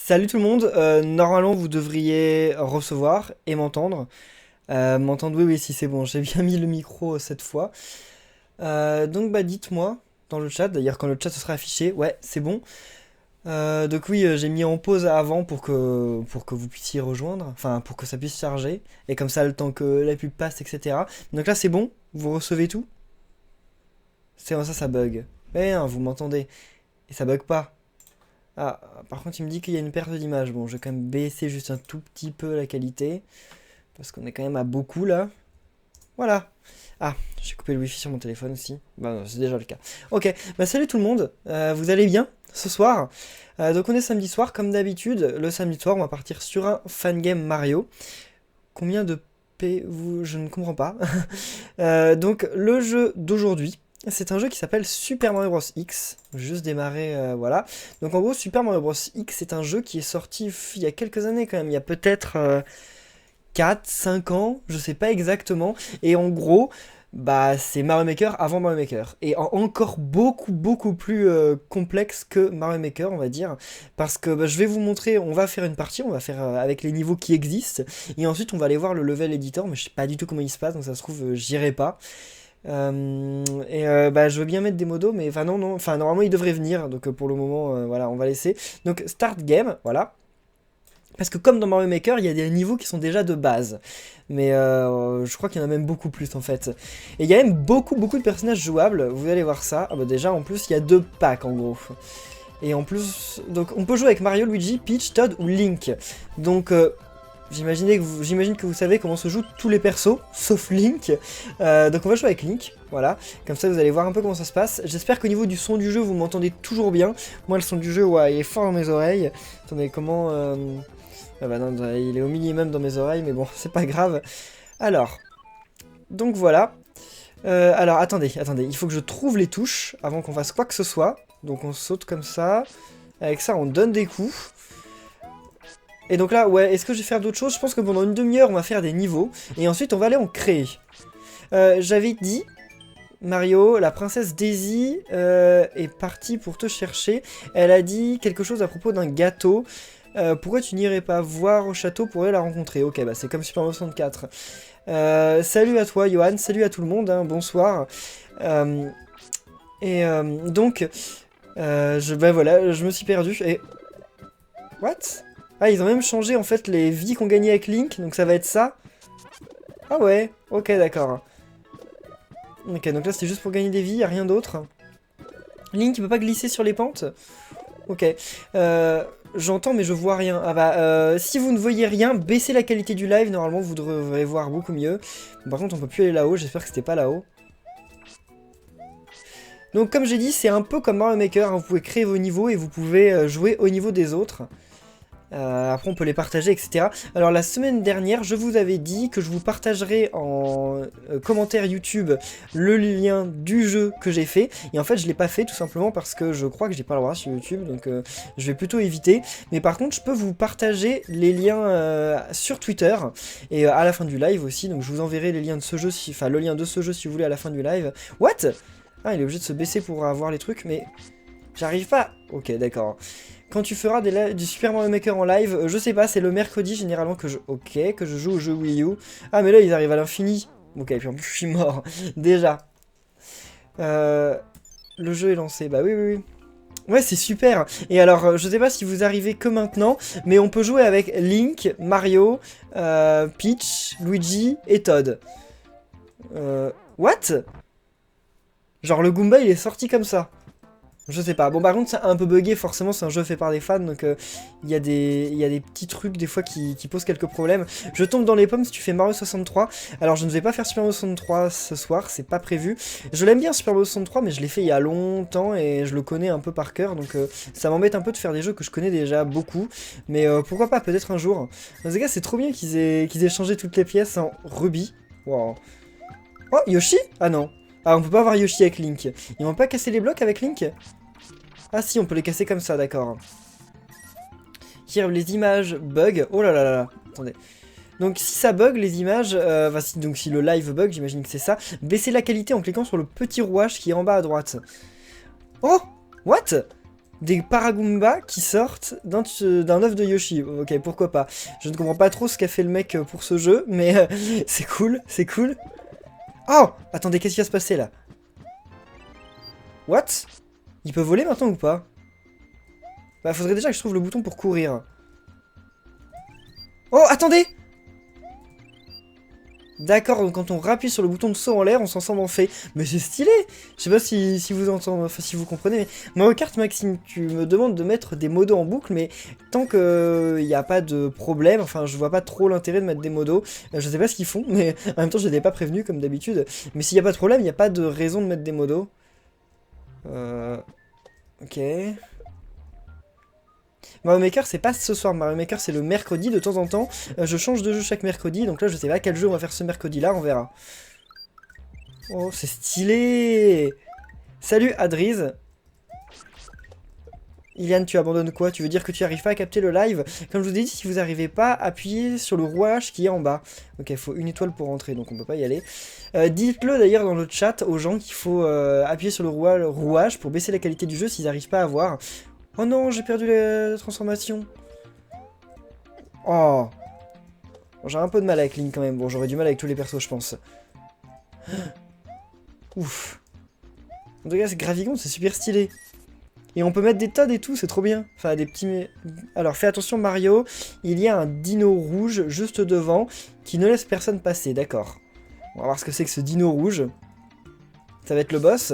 Salut tout le monde, normalement vous devriez recevoir et m'entendre. M'entendre, oui, oui, si c'est bon, j'ai bien mis le micro cette fois. Donc bah dites-moi dans le chat, d'ailleurs quand le chat se sera affiché, ouais, c'est bon. Donc oui, j'ai mis en pause avant pour que vous puissiez rejoindre, enfin pour que ça puisse charger, et comme ça le temps que la pub passe, etc. Donc là c'est bon, vous recevez tout? C'est bon, ça bug. Mais non, vous m'entendez, et ça bug pas. Ah, par contre, il me dit qu'il y a une perte d'image. Bon, je vais quand même baisser juste un tout petit peu la qualité. Parce qu'on est quand même à beaucoup là. Voilà. Ah, j'ai coupé le wifi sur mon téléphone aussi. Bah, non, c'est déjà le cas. Ok, bah salut tout le monde. Vous allez bien ce soir? Donc, on est samedi soir, comme d'habitude. Le samedi soir, on va partir sur un fangame Mario. Combien de P vous. Je ne comprends pas. Donc, le jeu d'aujourd'hui. C'est un jeu qui s'appelle Super Mario Bros. X. Juste démarrer, voilà. Donc en gros, Super Mario Bros. X, c'est un jeu qui est sorti il y a quelques années quand même. Il y a peut-être 4, 5 ans, je sais pas exactement. Et en gros, bah c'est Mario Maker avant Mario Maker. Et encore beaucoup, beaucoup plus complexe que Mario Maker, on va dire. Parce que bah, je vais vous montrer, on va faire une partie, on va faire avec les niveaux qui existent. Et ensuite, on va aller voir le level editor, mais je sais pas du tout comment il se passe, donc ça se trouve, j'irai pas. Bah, je veux bien mettre des modos, mais enfin non, non, enfin normalement il devrait venir, donc pour le moment, voilà, on va laisser. Donc start game, voilà. Parce que comme dans Mario Maker, il y a des niveaux qui sont déjà de base. Mais je crois qu'il y en a même beaucoup plus en fait. Et il y a même beaucoup, beaucoup de personnages jouables, vous allez voir ça. Ah bah déjà, en plus, il y a 2 packs en gros. Et en plus, donc on peut jouer avec Mario, Luigi, Peach, Todd ou Link. Donc j'imagine que vous savez comment se jouent tous les persos, sauf Link. Donc on va jouer avec Link, voilà. Comme ça vous allez voir un peu comment ça se passe. J'espère qu'au niveau du son du jeu vous m'entendez toujours bien. Moi le son du jeu, ouais, il est fort dans mes oreilles. Attendez, comment... Ah bah non, il est au minimum dans mes oreilles, mais bon, c'est pas grave. Alors, donc voilà. Alors attendez, il faut que je trouve les touches avant qu'on fasse quoi que ce soit. Donc on saute comme ça. Avec ça on donne des coups. Et donc là, ouais, est-ce que je vais faire d'autres choses? Je pense que pendant une demi-heure, on va faire des niveaux. Et ensuite, on va aller en créer. J'avais dit, Mario, la princesse Daisy est partie pour te chercher. Elle a dit quelque chose à propos d'un gâteau. Pourquoi tu n'irais pas voir au château pour aller la rencontrer? Ok, bah c'est comme Super Mario 64. Salut à toi, Johan. Salut à tout le monde. Hein, bonsoir. Donc, bah voilà, je me suis perdu. Et... What? Ah, ils ont même changé en fait les vies qu'on gagnait avec Link, donc ça va être ça. Ah ouais, ok, d'accord. Ok, donc là c'était juste pour gagner des vies, y'a rien d'autre. Link, il peut pas glisser sur les pentes? Ok. J'entends mais je vois rien. Ah bah, si vous ne voyez rien, baissez la qualité du live, normalement vous devrez voir beaucoup mieux. Par contre, on peut plus aller là-haut, j'espère que c'était pas là-haut. Donc comme j'ai dit, c'est un peu comme Mario Maker, hein, vous pouvez créer vos niveaux et vous pouvez jouer au niveau des autres. Après on peut les partager, etc. Alors la semaine dernière, je vous avais dit que je vous partagerai en commentaire YouTube le lien du jeu que j'ai fait. Et en fait je l'ai pas fait tout simplement parce que je crois que j'ai pas le droit sur YouTube, donc je vais plutôt éviter. Mais par contre je peux vous partager les liens sur Twitter et à la fin du live aussi. Donc je vous enverrai les liens de ce jeu, enfin le lien de ce jeu si vous voulez à la fin du live. What? Ah il est obligé de se baisser pour avoir les trucs, mais j'arrive pas. Ok, d'accord. Quand tu feras du Super Mario Maker en live, je sais pas, c'est le mercredi généralement que je joue au jeu Wii U. Ah mais là ils arrivent à l'infini. Ok, et puis en plus je suis mort, déjà. Le jeu est lancé, bah oui, oui, oui. Ouais, c'est super. Et alors, je sais pas si vous arrivez que maintenant, mais on peut jouer avec Link, Mario, Peach, Luigi et Todd. What? Genre le Goomba il est sorti comme ça. Je sais pas. Bon, par contre, c'est un peu buggé, forcément, c'est un jeu fait par des fans, donc il y a des petits trucs, des fois, qui posent quelques problèmes. Je tombe dans les pommes si tu fais Mario 63. Alors, je ne vais pas faire Super Mario 63 ce soir, c'est pas prévu. Je l'aime bien, Super Mario 63, mais je l'ai fait il y a longtemps, et je le connais un peu par cœur, donc ça m'embête un peu de faire des jeux que je connais déjà beaucoup. Mais pourquoi pas, peut-être un jour. Dans ces cas, c'est trop bien qu'ils aient changé toutes les pièces en rubis. Wow. Oh, Yoshi? Ah non. Ah, on peut pas avoir Yoshi avec Link. Ils vont pas casser les blocs avec Link? Ah si, on peut les casser comme ça, d'accord. Hier, les images bug. Oh là là là là. Attendez. Donc si ça bug, les images, donc si le live bug, j'imagine que c'est ça, baissez la qualité en cliquant sur le petit rouage qui est en bas à droite. Oh! What? des Paragoombas qui sortent d'un œuf de Yoshi. Ok, pourquoi pas. Je ne comprends pas trop ce qu'a fait le mec pour ce jeu, mais c'est cool, c'est cool. Oh! Attendez, qu'est-ce qui va se passer là? What? Il peut voler maintenant ou pas? Bah, faudrait déjà que je trouve le bouton pour courir. Oh, attendez! D'accord, donc quand on rappuie sur le bouton de saut en l'air, on s'en sort en fait. Mais c'est stylé! Je sais pas si vous entendez, enfin si vous comprenez, mais Mario Kart Maxime, tu me demandes de mettre des modos en boucle, mais tant que il n'y a pas de problème, enfin je vois pas trop l'intérêt de mettre des modos. Je sais pas ce qu'ils font, mais en même temps je les ai pas prévenus comme d'habitude. Mais s'il n'y a pas de problème, il n'y a pas de raison de mettre des modos. Ok. Mario Maker, c'est pas ce soir. Mario Maker, c'est le mercredi. De temps en temps, je change de jeu chaque mercredi. Donc là, je sais pas quel jeu on va faire ce mercredi-là. On verra. Oh, c'est stylé! Salut, Adriz. Iliane, tu abandonnes quoi? Tu veux dire que tu arrives pas à capter le live? Comme je vous ai dit, si vous n'arrivez pas, appuyez sur le rouage qui est en bas. Ok, il faut une étoile pour rentrer, donc on peut pas y aller. Dites-le d'ailleurs dans le chat aux gens qu'il faut appuyer sur le rouage pour baisser la qualité du jeu s'ils n'arrivent pas à voir. Oh non, j'ai perdu la transformation. Oh. Bon, j'ai un peu de mal avec Link quand même. Bon, j'aurais du mal avec tous les persos, je pense. Ouf. En tout cas, c'est Gravigon, c'est super stylé. Et on peut mettre des Toads et tout, c'est trop bien. Enfin, des petits... Alors, fais attention, Mario. Il y a un dino rouge juste devant qui ne laisse personne passer, d'accord. On va voir ce que c'est que ce dino rouge. Ça va être le boss.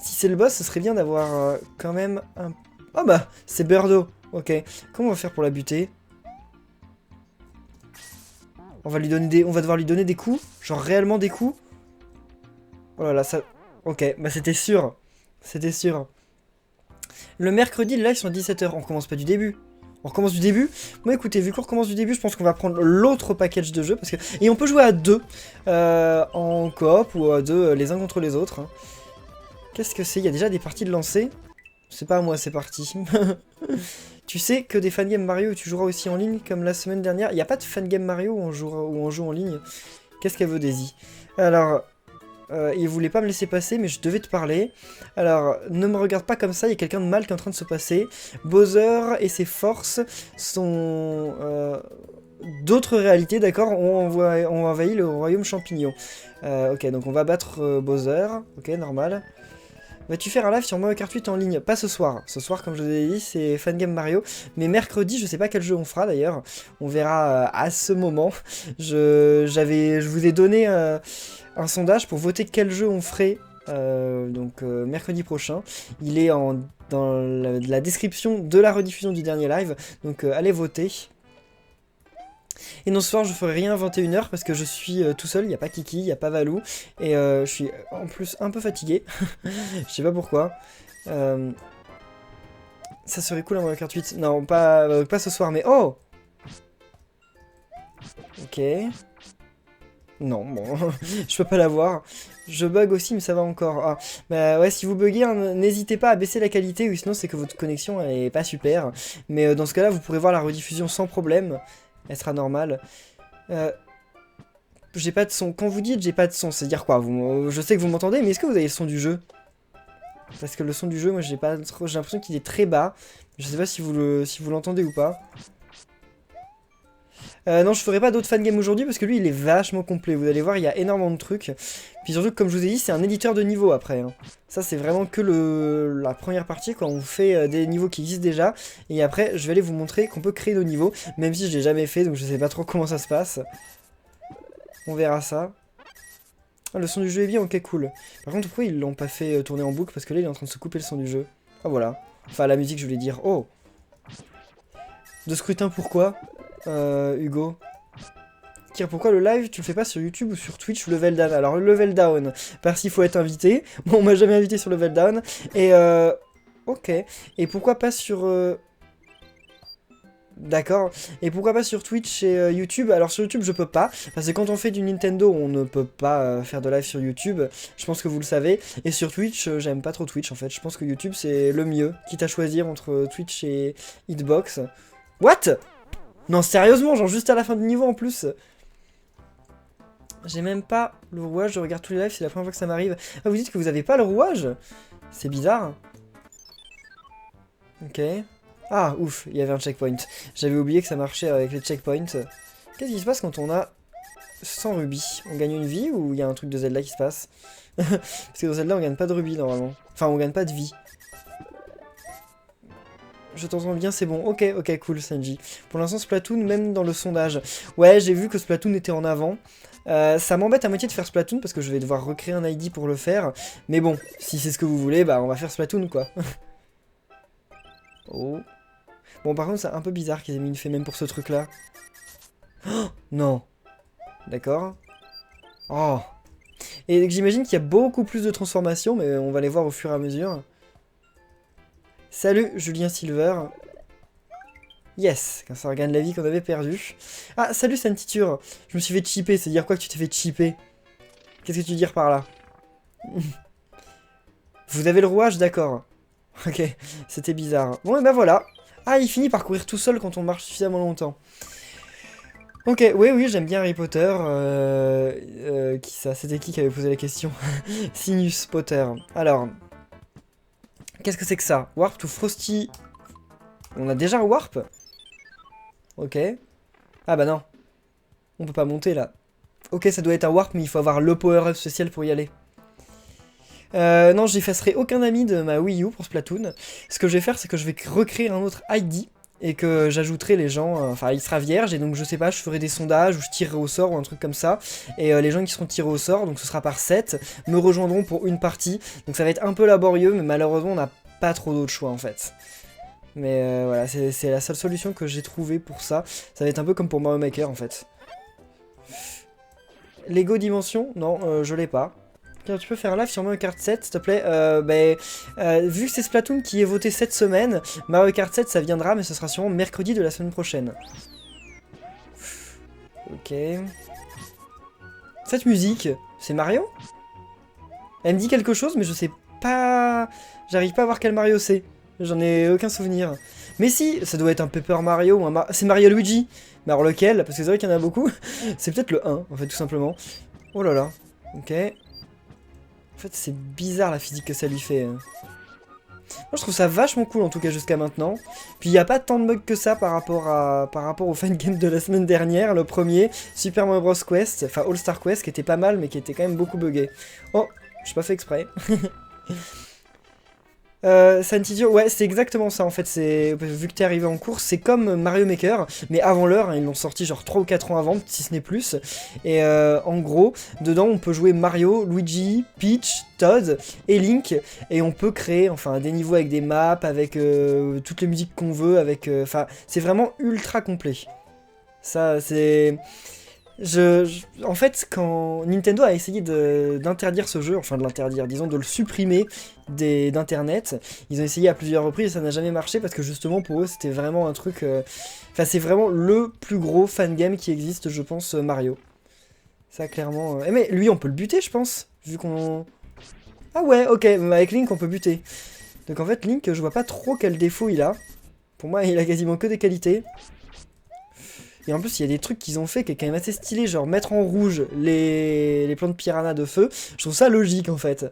Si c'est le boss, ce serait bien d'avoir quand même un... Oh bah, c'est Birdo. Ok. Comment on va faire pour la buter? On va devoir lui donner des coups. Genre réellement des coups. Oh là là, ça... Ok, bah c'était sûr. C'était sûr. Le mercredi, les lives sont à 17 h. On commence pas du début. On recommence du début. Bon écoutez, vu qu'on recommence du début, je pense qu'on va prendre l'autre package de jeux. Parce que... Et on peut jouer à deux. En coop ou à deux les uns contre les autres. Hein. Qu'est-ce que c'est? Il y a déjà des parties de lancer. C'est pas à moi, c'est parti. Tu sais que des fangame Mario, tu joueras aussi en ligne comme la semaine dernière. Il n'y a pas de fangame Mario où on joue en ligne. Qu'est-ce qu'elle veut, Daisy? Alors, il voulait pas me laisser passer, mais je devais te parler. Alors, ne me regarde pas comme ça, il y a quelqu'un de mal qui est en train de se passer. Bowser et ses forces sont... d'autres réalités, d'accord, ont envahi le royaume champignon. Ok, donc on va battre Bowser. Ok, normal. Vas-tu faire un live sur Mario Kart 8 en ligne? Pas ce soir. Ce soir, comme je vous ai dit, c'est Fangame Mario. Mais mercredi, je sais pas quel jeu on fera d'ailleurs. On verra à ce moment. Je vous ai donné un sondage pour voter quel jeu on ferait mercredi prochain. Il est dans la description de la rediffusion du dernier live. Donc allez voter. Et non, ce soir, je ferai rien à 21 h parce que je suis tout seul, il n'y a pas Kiki, il n'y a pas Valou. Et je suis en plus un peu fatigué. Je sais pas pourquoi. Ça serait cool un Mario Kart 8. Non, pas ce soir, mais... Oh! Ok. Non, bon, je peux pas l'avoir. Je bug aussi, mais ça va encore. Ah, bah ouais, si vous buguez, hein, n'hésitez pas à baisser la qualité, ou sinon c'est que votre connexion elle est pas super. Mais dans ce cas-là, vous pourrez voir la rediffusion sans problème. Elle sera normale. J'ai pas de son. Quand vous dites j'ai pas de son, c'est dire quoi? Je sais que vous m'entendez, mais est-ce que vous avez le son du jeu? Parce que le son du jeu, moi j'ai pas trop. J'ai l'impression qu'il est très bas. Je sais pas si vous l'entendez ou pas. Non, je ferai pas d'autres fangame aujourd'hui parce que lui il est vachement complet. Vous allez voir, il y a énormément de trucs. Puis surtout, comme je vous ai dit, c'est un éditeur de niveau après. Hein. Ça, c'est vraiment que la première partie, quand on fait des niveaux qui existent déjà. Et après, je vais aller vous montrer qu'on peut créer nos niveaux. Même si je l'ai jamais fait, donc je sais pas trop comment ça se passe. On verra ça. Ah, le son du jeu est bien, ok, cool. Par contre, pourquoi ils l'ont pas fait tourner en boucle? Parce que là, il est en train de se couper le son du jeu. Ah, voilà. Enfin, la musique, je voulais dire. Oh! De scrutin, pourquoi Hugo? Tiens, pourquoi le live, tu le fais pas sur YouTube ou sur Twitch level down? Alors, le level down, parce qu'il faut être invité. Bon, on m'a jamais invité sur level down. Et ok. Et pourquoi pas sur... D'accord. Et pourquoi pas sur Twitch et YouTube? Alors sur YouTube je peux pas, parce que quand on fait du Nintendo on ne peut pas faire de live sur YouTube, je pense que vous le savez. Et sur Twitch, j'aime pas trop Twitch en fait, je pense que YouTube c'est le mieux, quitte à choisir entre Twitch et Hitbox. What? Non sérieusement, genre juste à la fin du niveau en plus. J'ai même pas le rouage, je regarde tous les lives, c'est la première fois que ça m'arrive. Ah vous dites que vous avez pas le rouage? C'est bizarre. Ok. Ah, ouf, il y avait un checkpoint. J'avais oublié que ça marchait avec les checkpoints. Qu'est-ce qui se passe quand on a 100 rubis? On gagne une vie ou il y a un truc de Zelda qui se passe? Parce que dans Zelda, on gagne pas de rubis normalement. Enfin, on gagne pas de vie. Je t'entends bien, c'est bon. Ok, ok, cool, Sanji. Pour l'instant, Splatoon, même dans le sondage. Ouais, j'ai vu que Splatoon était en avant. Ça m'embête à moitié de faire Splatoon parce que je vais devoir recréer un ID pour le faire. Mais bon, si c'est ce que vous voulez, bah on va faire Splatoon, quoi. Oh. Bon, par contre, c'est un peu bizarre qu'ils aient mis une fée même pour ce truc-là. Oh, non. D'accord. Oh. Et j'imagine qu'il y a beaucoup plus de transformations, mais on va les voir au fur et à mesure. Salut, Julien Silver. Yes, quand ça regagne la vie qu'on avait perdue. Ah, salut Santiture. Je me suis fait chipper, c'est dire quoi que tu t'es fait chipper? Qu'est-ce que tu veux dire par là? Vous avez le rouage, d'accord. Ok, c'était bizarre. Bon, et ben voilà. Ah, il finit par courir tout seul quand on marche suffisamment longtemps. Ok, oui, oui, j'aime bien Harry Potter. Qui ça? C'était qui avait posé la question? Sinus Potter. Alors, qu'est-ce que c'est que ça? Warp to Frosty. On a déjà un Warp? Ok. Ah bah non. On peut pas monter là. Ok, ça doit être un Warp, mais il faut avoir le power-up spécial pour y aller. Non, j'effacerai aucun ami de ma Wii U pour Splatoon. Ce que je vais faire, c'est que je vais recréer un autre ID et que j'ajouterai les gens. Enfin, il sera vierge et donc je sais pas, je ferai des sondages ou je tirerai au sort ou un truc comme ça. Et les gens qui seront tirés au sort, donc ce sera par 7, me rejoindront pour une partie. Donc ça va être un peu laborieux, mais malheureusement, on n'a pas trop d'autres choix en fait. Mais voilà, c'est la seule solution que j'ai trouvée pour ça. Ça va être un peu comme pour Mario Maker en fait. Lego Dimension? Non, je l'ai pas. Tu peux faire un live sur Mario Kart 7, s'il te plaît. Vu que c'est Splatoon qui est voté cette semaine, Mario Kart 7 ça viendra, mais ce sera sûrement mercredi de la semaine prochaine. Ok. Cette musique, c'est Mario? Elle me dit quelque chose, mais je sais pas... J'arrive pas à voir quel Mario c'est. J'en ai aucun souvenir. Mais si, ça doit être un Paper Mario ou un c'est Mario Luigi. Mais alors lequel? Parce que c'est vrai qu'il y en a beaucoup. C'est peut-être le 1, en fait, tout simplement. Oh là là. Ok. En fait, c'est bizarre la physique que ça lui fait. Moi, je trouve ça vachement cool, en tout cas, jusqu'à maintenant. Puis, il n'y a pas tant de bugs que ça par rapport au fangame de la semaine dernière, le premier, Super Mario Bros. Quest, enfin All Star Quest, qui était pas mal, mais qui était quand même beaucoup buggé. Oh, j'ai pas fait exprès. Santidio, ouais, c'est exactement ça en fait. Vu que t'es arrivé en course, c'est comme Mario Maker, mais avant l'heure. Hein, ils l'ont sorti genre 3 ou 4 ans avant, si ce n'est plus. Et en gros, dedans, on peut jouer Mario, Luigi, Peach, Todd et Link, et on peut créer enfin des niveaux avec des maps, avec toutes les musiques qu'on veut, avec. Enfin, c'est vraiment ultra complet. Ça, c'est. En fait, quand Nintendo a essayé d'interdire ce jeu, enfin de l'interdire, disons de le supprimer d'internet, ils ont essayé à plusieurs reprises et ça n'a jamais marché parce que justement pour eux c'était vraiment un truc... Enfin c'est vraiment le plus gros fangame qui existe je pense Mario. Ça clairement... mais lui on peut le buter je pense, vu qu'on... Ah ouais ok, avec Link on peut buter. Donc en fait Link je vois pas trop quel défaut il a. Pour moi il a quasiment que des qualités. Et en plus, il y a des trucs qu'ils ont fait qui est quand même assez stylé, genre mettre en rouge les plantes piranha de feu. Je trouve ça logique en fait.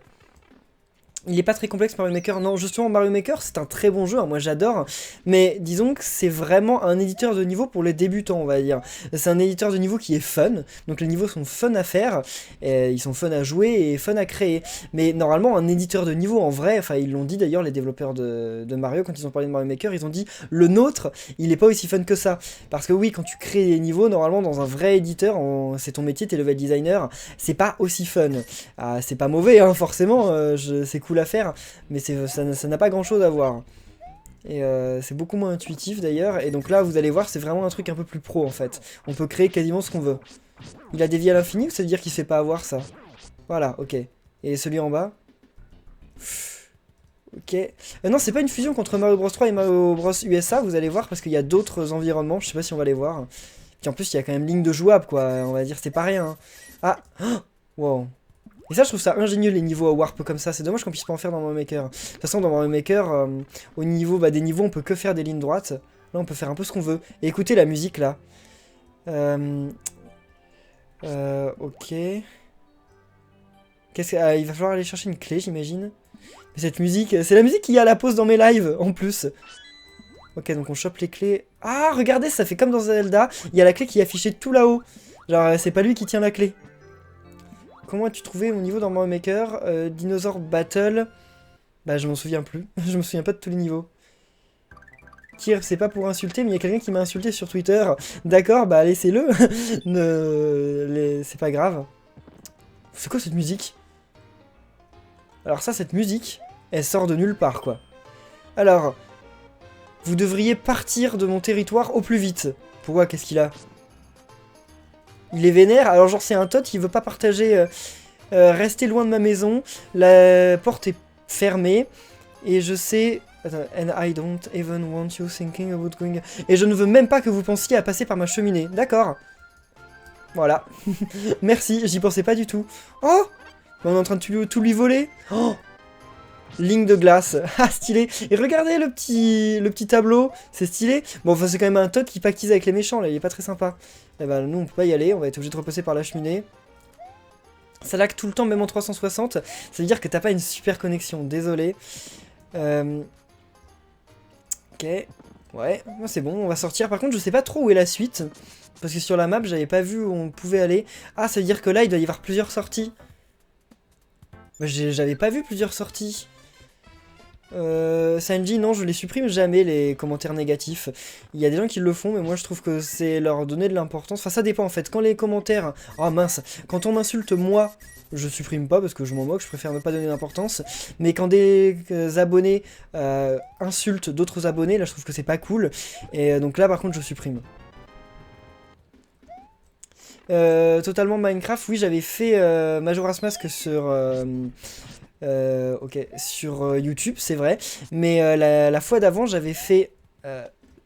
Il est pas très complexe Mario Maker, non justement Mario Maker c'est un très bon jeu, hein, moi j'adore, mais disons que c'est vraiment un éditeur de niveau pour les débutants on va dire. C'est un éditeur de niveau qui est fun, donc les niveaux sont fun à faire, et ils sont fun à jouer et fun à créer, mais normalement un éditeur de niveau en vrai, enfin ils l'ont dit d'ailleurs les développeurs de Mario quand ils ont parlé de Mario Maker, ils ont dit le nôtre il est pas aussi fun que ça, parce que oui quand tu crées des niveaux normalement dans un vrai éditeur, c'est ton métier, t'es level designer, c'est pas aussi fun. Ah, c'est pas mauvais hein, forcément, c'est cool à faire, mais ça n'a pas grand chose à voir. Et c'est beaucoup moins intuitif d'ailleurs, et donc là vous allez voir c'est vraiment un truc un peu plus pro en fait. On peut créer quasiment ce qu'on veut. Il a dévié à l'infini ou ça veut dire qu'il se fait pas avoir ça? Voilà, ok. Et celui en bas? Ok. Non, c'est pas une fusion contre Mario Bros 3 et Mario Bros USA, vous allez voir, parce qu'il y a d'autres environnements, je sais pas si on va les voir. Puis en plus il y a quand même ligne de jouable quoi, on va dire c'est pas rien. Hein. Ah, wow. Et ça, je trouve ça ingénieux les niveaux à warp comme ça. C'est dommage qu'on puisse pas en faire dans Mario Maker. De toute façon, dans Mario Maker, au niveau des niveaux, on peut que faire des lignes droites. Là, on peut faire un peu ce qu'on veut. Et écoutez la musique là. Ok. Il va falloir aller chercher une clé, j'imagine. Mais cette musique, c'est la musique qu'il y a à la pause dans mes lives, en plus. Ok, donc on chope les clés. Ah, regardez, ça fait comme dans Zelda. Il y a la clé qui est affichée tout là-haut. Genre, c'est pas lui qui tient la clé. Comment as-tu trouvé mon niveau dans Mario Maker? Dinosaur Battle. Bah, je m'en souviens plus. Je me souviens pas de tous les niveaux. Kir, c'est pas pour insulter, mais il y a quelqu'un qui m'a insulté sur Twitter. D'accord, bah laissez-le. C'est pas grave. C'est quoi cette musique? Alors ça, cette musique, elle sort de nulle part, quoi. Alors, vous devriez partir de mon territoire au plus vite. Pourquoi? Qu'est-ce qu'il a? Il est vénère? Alors genre, c'est un tot, il veut pas partager... rester loin de ma maison. La porte est fermée. Et je sais... Attends, and I don't even want you thinking about going... Et je ne veux même pas que vous pensiez à passer par ma cheminée. D'accord. Voilà. Merci, j'y pensais pas du tout. Oh! On est en train de tout lui voler. Oh! Ligne de glace. Ah, stylé. Et regardez le petit tableau. C'est stylé. Bon, enfin, c'est quand même un Todd qui pactise avec les méchants, là. Il est pas très sympa. Eh ben, nous, on peut pas y aller. On va être obligé de repasser par la cheminée. Ça lag tout le temps, même en 360. Ça veut dire que t'as pas une super connexion. Désolé. Ok. Ouais, c'est bon, on va sortir. Par contre, je sais pas trop où est la suite. Parce que sur la map, j'avais pas vu où on pouvait aller. Ah, ça veut dire que là, il doit y avoir plusieurs sorties. J'avais pas vu plusieurs sorties. Sanji, non, je les supprime jamais, les commentaires négatifs. Il y a des gens qui le font, mais moi je trouve que c'est leur donner de l'importance. Enfin, ça dépend en fait. Quand les commentaires... Oh mince, quand on m'insulte moi, je supprime pas parce que je m'en moque, je préfère ne pas donner d'importance. Mais quand des abonnés insultent d'autres abonnés, là je trouve que c'est pas cool. Et donc là par contre je supprime. Totalement Minecraft, oui j'avais fait Majora's Mask sur... ok, sur YouTube, c'est vrai. Mais la fois d'avant, j'avais fait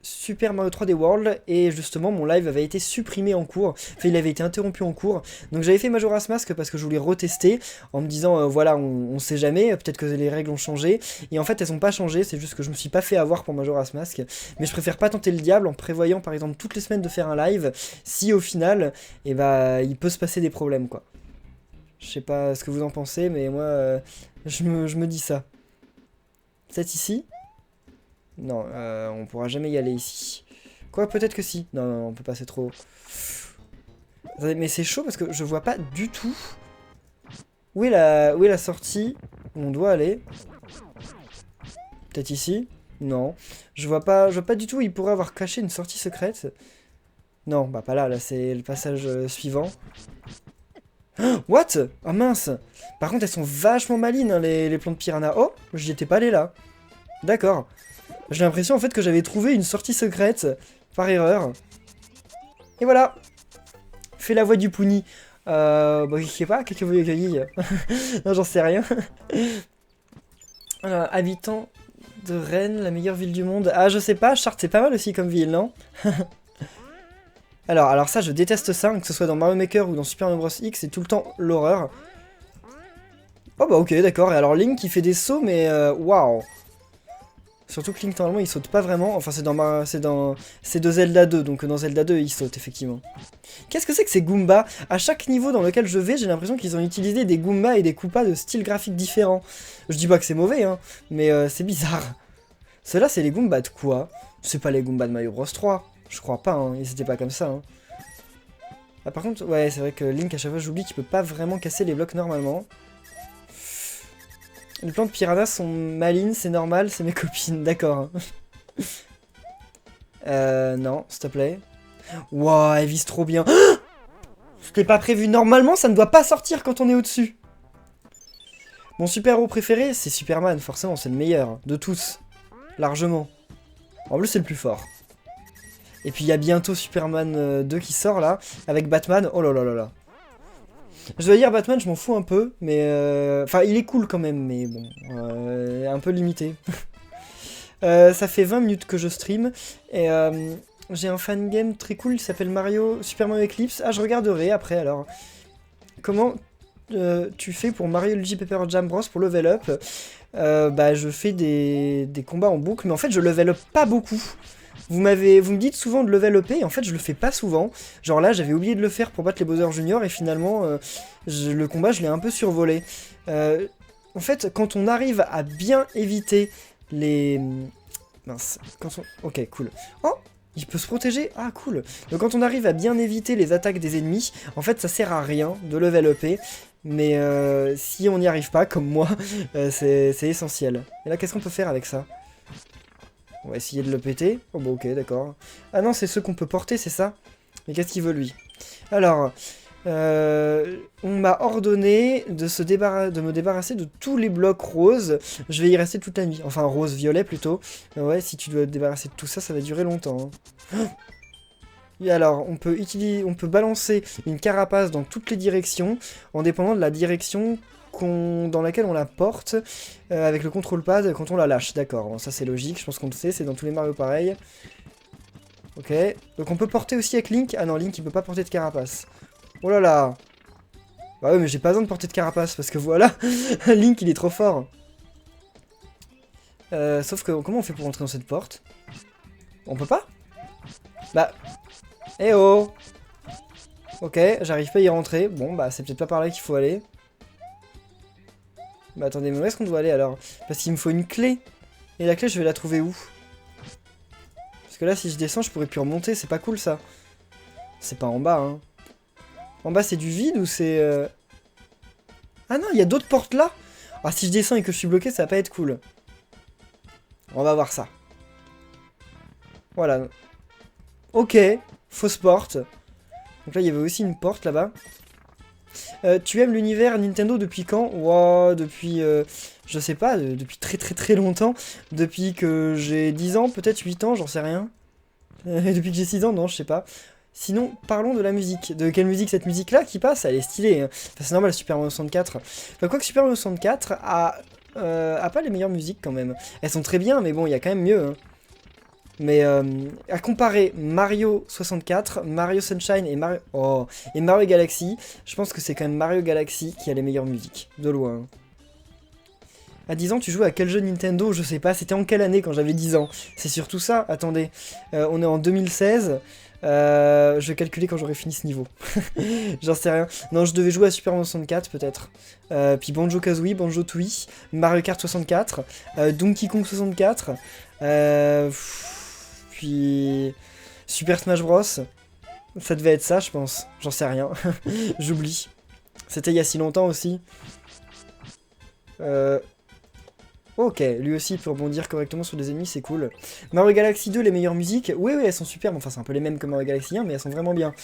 Super Mario 3D World et justement mon live avait été supprimé en cours. Enfin, il avait été interrompu en cours. Donc j'avais fait Majora's Mask parce que je voulais retester en me disant voilà, on sait jamais, peut-être que les règles ont changé. Et en fait, elles ont pas changé, c'est juste que je me suis pas fait avoir pour Majora's Mask. Mais je préfère pas tenter le diable en prévoyant par exemple toutes les semaines de faire un live si au final, eh bah, il peut se passer des problèmes quoi. Je sais pas ce que vous en pensez, mais moi, je me dis ça. C'est ici? Non, on pourra jamais y aller ici. Quoi, peut-être que si. Non, non, on peut pas, c'est trop... Attendez, mais c'est chaud parce que je vois pas du tout où est la sortie où on doit aller. Peut-être ici? Non. Je vois pas du tout où il pourrait avoir caché une sortie secrète. Non, bah pas là, là c'est le passage suivant. What? Oh mince. Par contre elles sont vachement malines hein, les plantes piranha. Oh, j'y étais pas allé là. D'accord. J'ai l'impression en fait que j'avais trouvé une sortie secrète par erreur. Et voilà. Fais la voix du Pouni. Bah je sais pas, qu'est-ce que vous voulez que je dise? Non j'en sais rien. Habitant de Rennes, la meilleure ville du monde. Ah je sais pas, Chartres c'est pas mal aussi comme ville, non? Alors ça, je déteste ça, que ce soit dans Mario Maker ou dans Super Mario Bros. X, c'est tout le temps l'horreur. Oh bah ok, d'accord. Et alors Link, il fait des sauts, mais waouh. Surtout que Link, normalement, il saute pas vraiment. Enfin, c'est de Zelda 2, donc dans Zelda 2, il saute, effectivement. Qu'est-ce que c'est que ces Goombas? À chaque niveau dans lequel je vais, j'ai l'impression qu'ils ont utilisé des Goombas et des Koopas de style graphique différents. Je dis pas que c'est mauvais, hein, mais c'est bizarre. Ceux-là, c'est les Goombas de quoi? C'est pas les Goombas de Mario Bros 3. Je crois pas, hein. Ils étaient pas comme ça. Hein. Ah, par contre, ouais, c'est vrai que Link, à chaque fois, j'oublie qu'il peut pas vraiment casser les blocs normalement. Les plantes piranhas sont malines, c'est normal, c'est mes copines, d'accord. Non, s'il te plaît. Wouah, elle vise trop bien. C'était pas prévu. Normalement, ça ne doit pas sortir quand on est au-dessus. Mon super-héros préféré, c'est Superman, forcément, c'est le meilleur de tous. Largement. En plus, c'est le plus fort. Et puis il y a bientôt Superman 2 qui sort là, avec Batman. Oh là là là là. Je dois dire Batman, je m'en fous un peu, mais... Enfin, il est cool quand même, mais bon, un peu limité. Ça fait 20 minutes que je stream, et j'ai un fangame très cool, il s'appelle Super Mario Eclipse. Ah, je regarderai après, alors. Comment tu fais pour Mario Luigi Paper Jam Bros pour level up? Bah, je fais des combats en boucle, mais en fait, je level up pas beaucoup. Vous me dites souvent de level up et en fait je le fais pas souvent. Genre là j'avais oublié de le faire pour battre les Bowser Junior et finalement le combat je l'ai un peu survolé. en fait, quand on arrive à bien éviter les... Mince, ok, cool. Oh, il peut se protéger. Ah, cool. Donc quand on arrive à bien éviter les attaques des ennemis, en fait, ça sert à rien de level up. Mais si on n'y arrive pas, comme moi, c'est essentiel. Et là, qu'est-ce qu'on peut faire avec ça? On va essayer de le péter. Oh bah ok, d'accord. Ah non, c'est ceux qu'on peut porter, c'est ça? Mais qu'est-ce qu'il veut, lui? Alors, on m'a ordonné de me débarrasser de tous les blocs roses. Je vais y rester toute la nuit. Enfin, rose-violet, plutôt. Ouais, si tu dois te débarrasser de tout ça, ça va durer longtemps. Hein. Et alors, on peut balancer une carapace dans toutes les directions, en dépendant de la direction dans laquelle on la porte, avec le control pad quand on la lâche. D'accord, bon, ça c'est logique, je pense qu'on le sait, c'est dans tous les Mario pareil. Ok, donc on peut porter aussi avec Link. Ah non, Link il peut pas porter de carapace. Oh là là. Bah ouais, mais j'ai pas besoin de porter de carapace, parce que voilà, Link il est trop fort. Sauf que, comment on fait pour entrer dans cette porte? On peut pas? Bah... Eh oh! Ok, j'arrive pas à y rentrer. Bon, bah c'est peut-être pas par là qu'il faut aller. Bah attendez, mais où est-ce qu'on doit aller alors? Parce qu'il me faut une clé. Et la clé, je vais la trouver où? Parce que là, si je descends, je pourrais plus remonter. C'est pas cool, ça. C'est pas en bas, hein. En bas, c'est du vide ou c'est... Ah non, il y a d'autres portes là? Ah, si je descends et que je suis bloqué, ça va pas être cool. On va voir ça. Voilà. Ok. Fausse porte. Donc là, il y avait aussi une porte là-bas. Tu aimes l'univers Nintendo depuis quand? Wow, depuis... je sais pas, depuis très très très longtemps. Depuis que j'ai 10 ans, peut-être 8 ans, j'en sais rien. Depuis que j'ai 6 ans, non, je sais pas. Sinon, parlons de la musique. De quelle musique? Cette musique-là qui passe, elle est stylée. Hein. Enfin, c'est normal, Super Mario 64. Enfin, quoique Super Mario 64 a pas les meilleures musiques quand même. Elles sont très bien, mais bon, il y a quand même mieux. Hein. Mais à comparer Mario 64, Mario Sunshine et Mario Galaxy, je pense que c'est quand même Mario Galaxy qui a les meilleures musiques, de loin. À 10 ans, tu jouais à quel jeu Nintendo? Je sais pas, c'était en quelle année quand j'avais 10 ans? C'est surtout ça, attendez. On est en 2016, je vais calculer quand j'aurai fini ce niveau. J'en sais rien. Non, je devais jouer à Super Mario 64 peut-être. Puis Banjo-Kazooie, Banjo-Tooie, Mario Kart 64, Donkey Kong 64, puis Super Smash Bros. Ça devait être ça, je pense. J'en sais rien. J'oublie. C'était il y a si longtemps aussi. Ok, lui aussi il peut rebondir correctement sur des ennemis, c'est cool. Mario Galaxy 2, les meilleures musiques. Oui, elles sont superbes. Enfin, c'est un peu les mêmes que Mario Galaxy 1, mais elles sont vraiment bien.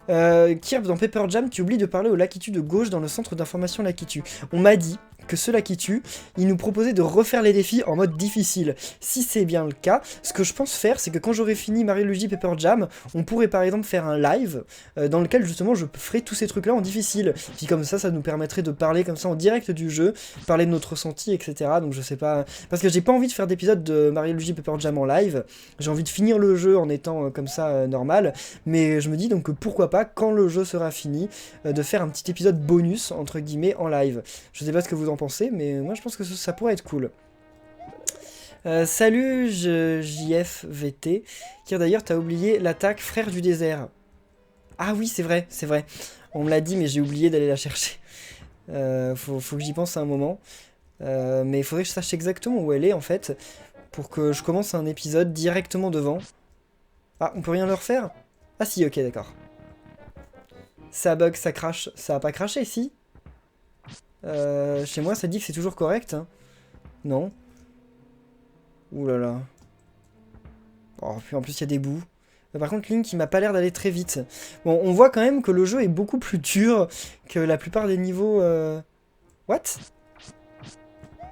Kirby, dans Paper Jam, tu oublies de parler au Lakitu de gauche dans le centre d'information Lakitu. On m'a dit que ce Lakitu, il nous proposait de refaire les défis en mode difficile. Si c'est bien le cas, ce que je pense faire, c'est que quand j'aurai fini Mario Luigi Paper Jam, on pourrait par exemple faire un live dans lequel justement je ferai tous ces trucs-là en difficile. Puis comme ça nous permettrait de parler comme ça en direct du jeu, parler de notre ressenti, etc. Donc je sais pas... Parce que j'ai pas envie de faire d'épisode de Mario Luigi Paper Jam en live, j'ai envie de finir le jeu en étant comme ça normal, mais je me dis donc que pourquoi pas, quand le jeu sera fini, de faire un petit épisode bonus, entre guillemets, en live. Je sais pas ce que vous en pensez, mais moi je pense que ça pourrait être cool. Salut JFVT, qui d'ailleurs t'as oublié l'attaque Frère du désert. Ah oui, c'est vrai, c'est vrai. On me l'a dit, mais j'ai oublié d'aller la chercher. Faut que j'y pense à un moment. Mais il faudrait que je sache exactement où elle est, en fait, pour que je commence un épisode directement devant. Ah, on peut rien leur faire? Ah si, ok, d'accord. Ça bug, ça crache. Ça a pas craché, si? Chez moi, ça dit que c'est toujours correct. Hein. Non. Ouh là là. Oh, puis en plus, il y a des bouts. Par contre, Link, il m'a pas l'air d'aller très vite. Bon, on voit quand même que le jeu est beaucoup plus dur que la plupart des niveaux... What?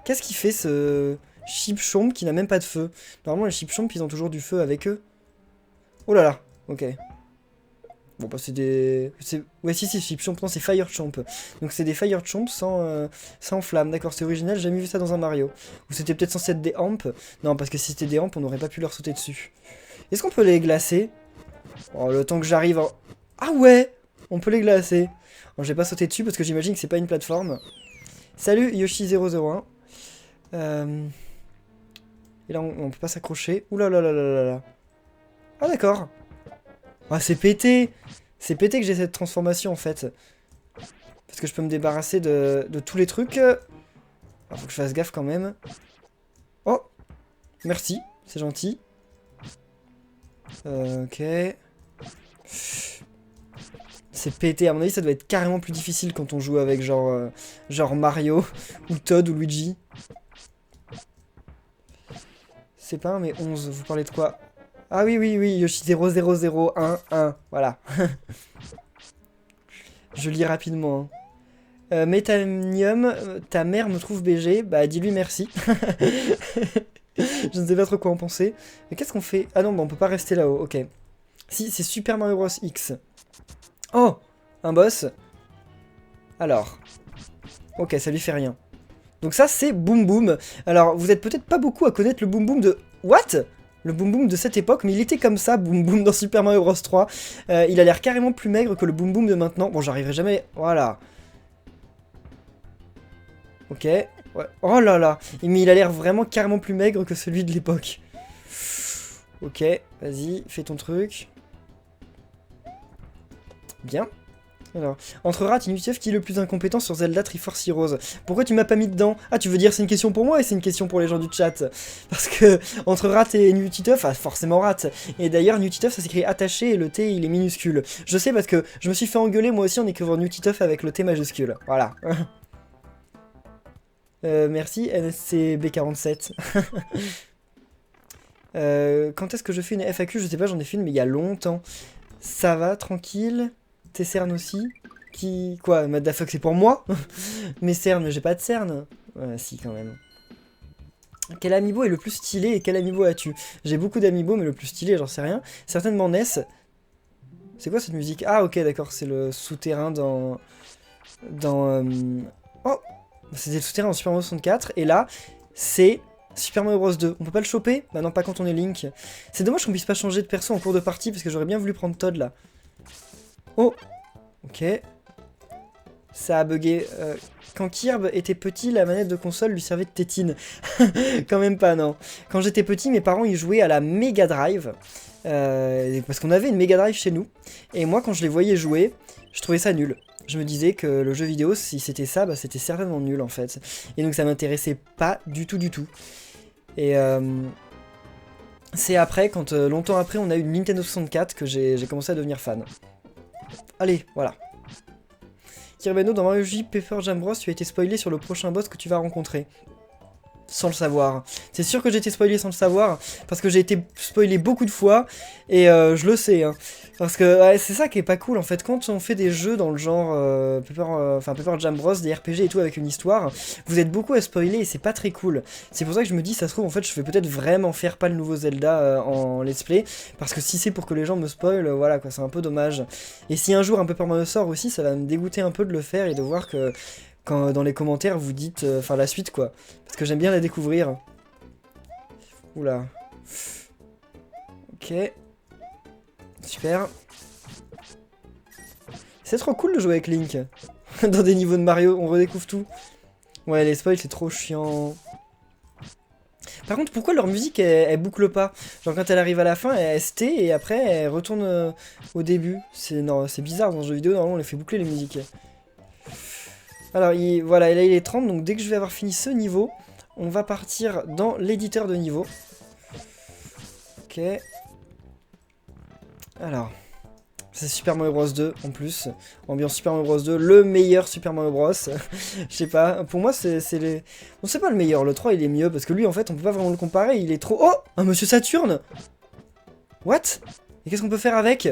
Qu'est-ce qu'il fait, ce Chipchomp qui n'a même pas de feu? Normalement, les Chipchomp, ils ont toujours du feu avec eux. Oh là là, ok. Bon, bah c'est des... Ouais, si, Chipchomp, non, c'est Firechomp. Donc c'est des Firechomp sans flamme. D'accord, c'est original, j'ai jamais vu ça dans un Mario. Ou c'était peut-être censé être des Amps. Non, parce que si c'était des Amps, on n'aurait pas pu leur sauter dessus. Est-ce qu'on peut les glacer? Oh, le temps que j'arrive... Ah ouais! On peut les glacer. Bon, je vais pas sauter dessus parce que j'imagine que c'est pas une plateforme. Salut, Yoshi001. Et là, on peut pas s'accrocher. Ouh là là là là là là. Ah d'accord. Ah, c'est pété! C'est pété que j'ai cette transformation, en fait. Parce que je peux me débarrasser de tous les trucs. Alors, faut que je fasse gaffe quand même. Oh! Merci, c'est gentil. Ok. C'est pété, à mon avis ça doit être carrément plus difficile quand on joue avec genre Mario, ou Todd, ou Luigi. C'est pas 1 mais 11, vous parlez de quoi? Ah oui, oui, oui, Yoshi 00011, voilà. Je lis rapidement. Hein. Métanium, ta mère me trouve BG, bah dis-lui merci. Je ne sais pas trop quoi en penser. Mais qu'est-ce qu'on fait? Ah non, bah on peut pas rester là-haut, ok. Si, c'est Super Mario Bros X. Oh! Un boss. Alors. Ok, ça lui fait rien. Donc ça, c'est Boom Boom. Alors, vous êtes peut-être pas beaucoup à connaître le Boom Boom de... What? Le Boom Boom de cette époque, mais il était comme ça, Boom Boom dans Super Mario Bros 3. Il a l'air carrément plus maigre que le Boom Boom de maintenant. Bon, j'arriverai jamais... Voilà. Ok. Ouais. Oh là là. Mais il a l'air vraiment carrément plus maigre que celui de l'époque. Ok, vas-y, fais ton truc. Bien. Alors, entre Rat et Nutiteuf, qui est le plus incompétent sur Zelda Triforce Heroes? Pourquoi tu m'as pas mis dedans? Ah, tu veux dire c'est une question pour moi et c'est une question pour les gens du chat? Parce que, entre Rat et Nutiteuf, ah, forcément Rat. Et d'ailleurs, Nutiteuf, ça s'écrit attaché et le T, il est minuscule. Je sais parce que je me suis fait engueuler moi aussi en écrivant Nutiteuf avec le T majuscule. Voilà. Merci, NSCB47. Quand est-ce que je fais une FAQ? Je sais pas, j'en ai fait une, mais il y a longtemps. Ça va, tranquille. Tes cernes aussi? Qui... Quoi, Madafuck, c'est pour moi? Mes cernes, j'ai pas de cernes? Ouais, si, quand même. Quel amiibo est le plus stylé et quel amiibo as-tu? J'ai beaucoup d'amiibo, mais le plus stylé, j'en sais rien. Certainement Ness. C'est quoi cette musique? Ah, ok, d'accord, c'est le souterrain dans... Oh! C'était le souterrain dans Super Mario 64, et là, c'est... Super Mario Bros 2. On peut pas le choper? Bah non, pas quand on est Link. C'est dommage qu'on puisse pas changer de perso en cours de partie, parce que j'aurais bien voulu prendre Todd, là. Oh! Ok. Ça a bugué. Quand Kirby était petit, la manette de console lui servait de tétine. Quand même pas, non. Quand j'étais petit, mes parents, ils jouaient à la Mega Drive. Parce qu'on avait une Mega Drive chez nous. Et moi, quand je les voyais jouer, je trouvais ça nul. Je me disais que le jeu vidéo, si c'était ça, bah, c'était certainement nul, en fait. Et donc ça m'intéressait pas du tout, du tout. Et c'est après, quand longtemps après, on a eu une Nintendo 64 que j'ai commencé à devenir fan. Allez, voilà. Kirbeno, dans Mario J Paper Jam Bros, tu as été spoilé sur le prochain boss que tu vas rencontrer. Sans le savoir. C'est sûr que j'ai été spoilé sans le savoir, parce que j'ai été spoilé beaucoup de fois, et je le sais. Hein. Parce que ouais, c'est ça qui est pas cool, en fait. Quand on fait des jeux dans le genre Paper Jam Bros, des RPG et tout avec une histoire, vous êtes beaucoup à spoiler, et c'est pas très cool. C'est pour ça que je me dis, ça se trouve, en fait, je vais peut-être vraiment faire pas le nouveau Zelda en let's play, parce que si c'est pour que les gens me spoilent, voilà, quoi, c'est un peu dommage. Et si un jour un Paper Mario sort aussi, ça va me dégoûter un peu de le faire, et de voir que... Quand dans les commentaires vous dites la suite quoi. Parce que j'aime bien la découvrir. Oula. Ok. Super. C'est trop cool de jouer avec Link. Dans des niveaux de Mario, on redécouvre tout. Ouais, les spoils c'est trop chiant. Par contre, pourquoi leur musique elle boucle pas? Genre quand elle arrive à la fin, elle se tait et après elle retourne au début. C'est bizarre dans ce jeu vidéo, normalement on les fait boucler les musiques. Alors, voilà, et là il est 30, donc dès que je vais avoir fini ce niveau, on va partir dans l'éditeur de niveau. Ok. Alors, c'est Super Mario Bros 2 en plus. Ambiance Super Mario Bros 2, le meilleur Super Mario Bros. Je sais pas, pour moi c'est les... Bon, c'est pas le meilleur, le 3 il est mieux, parce que lui en fait on peut pas vraiment le comparer, il est trop... Oh! Un Monsieur Saturne! What? Et qu'est-ce qu'on peut faire avec?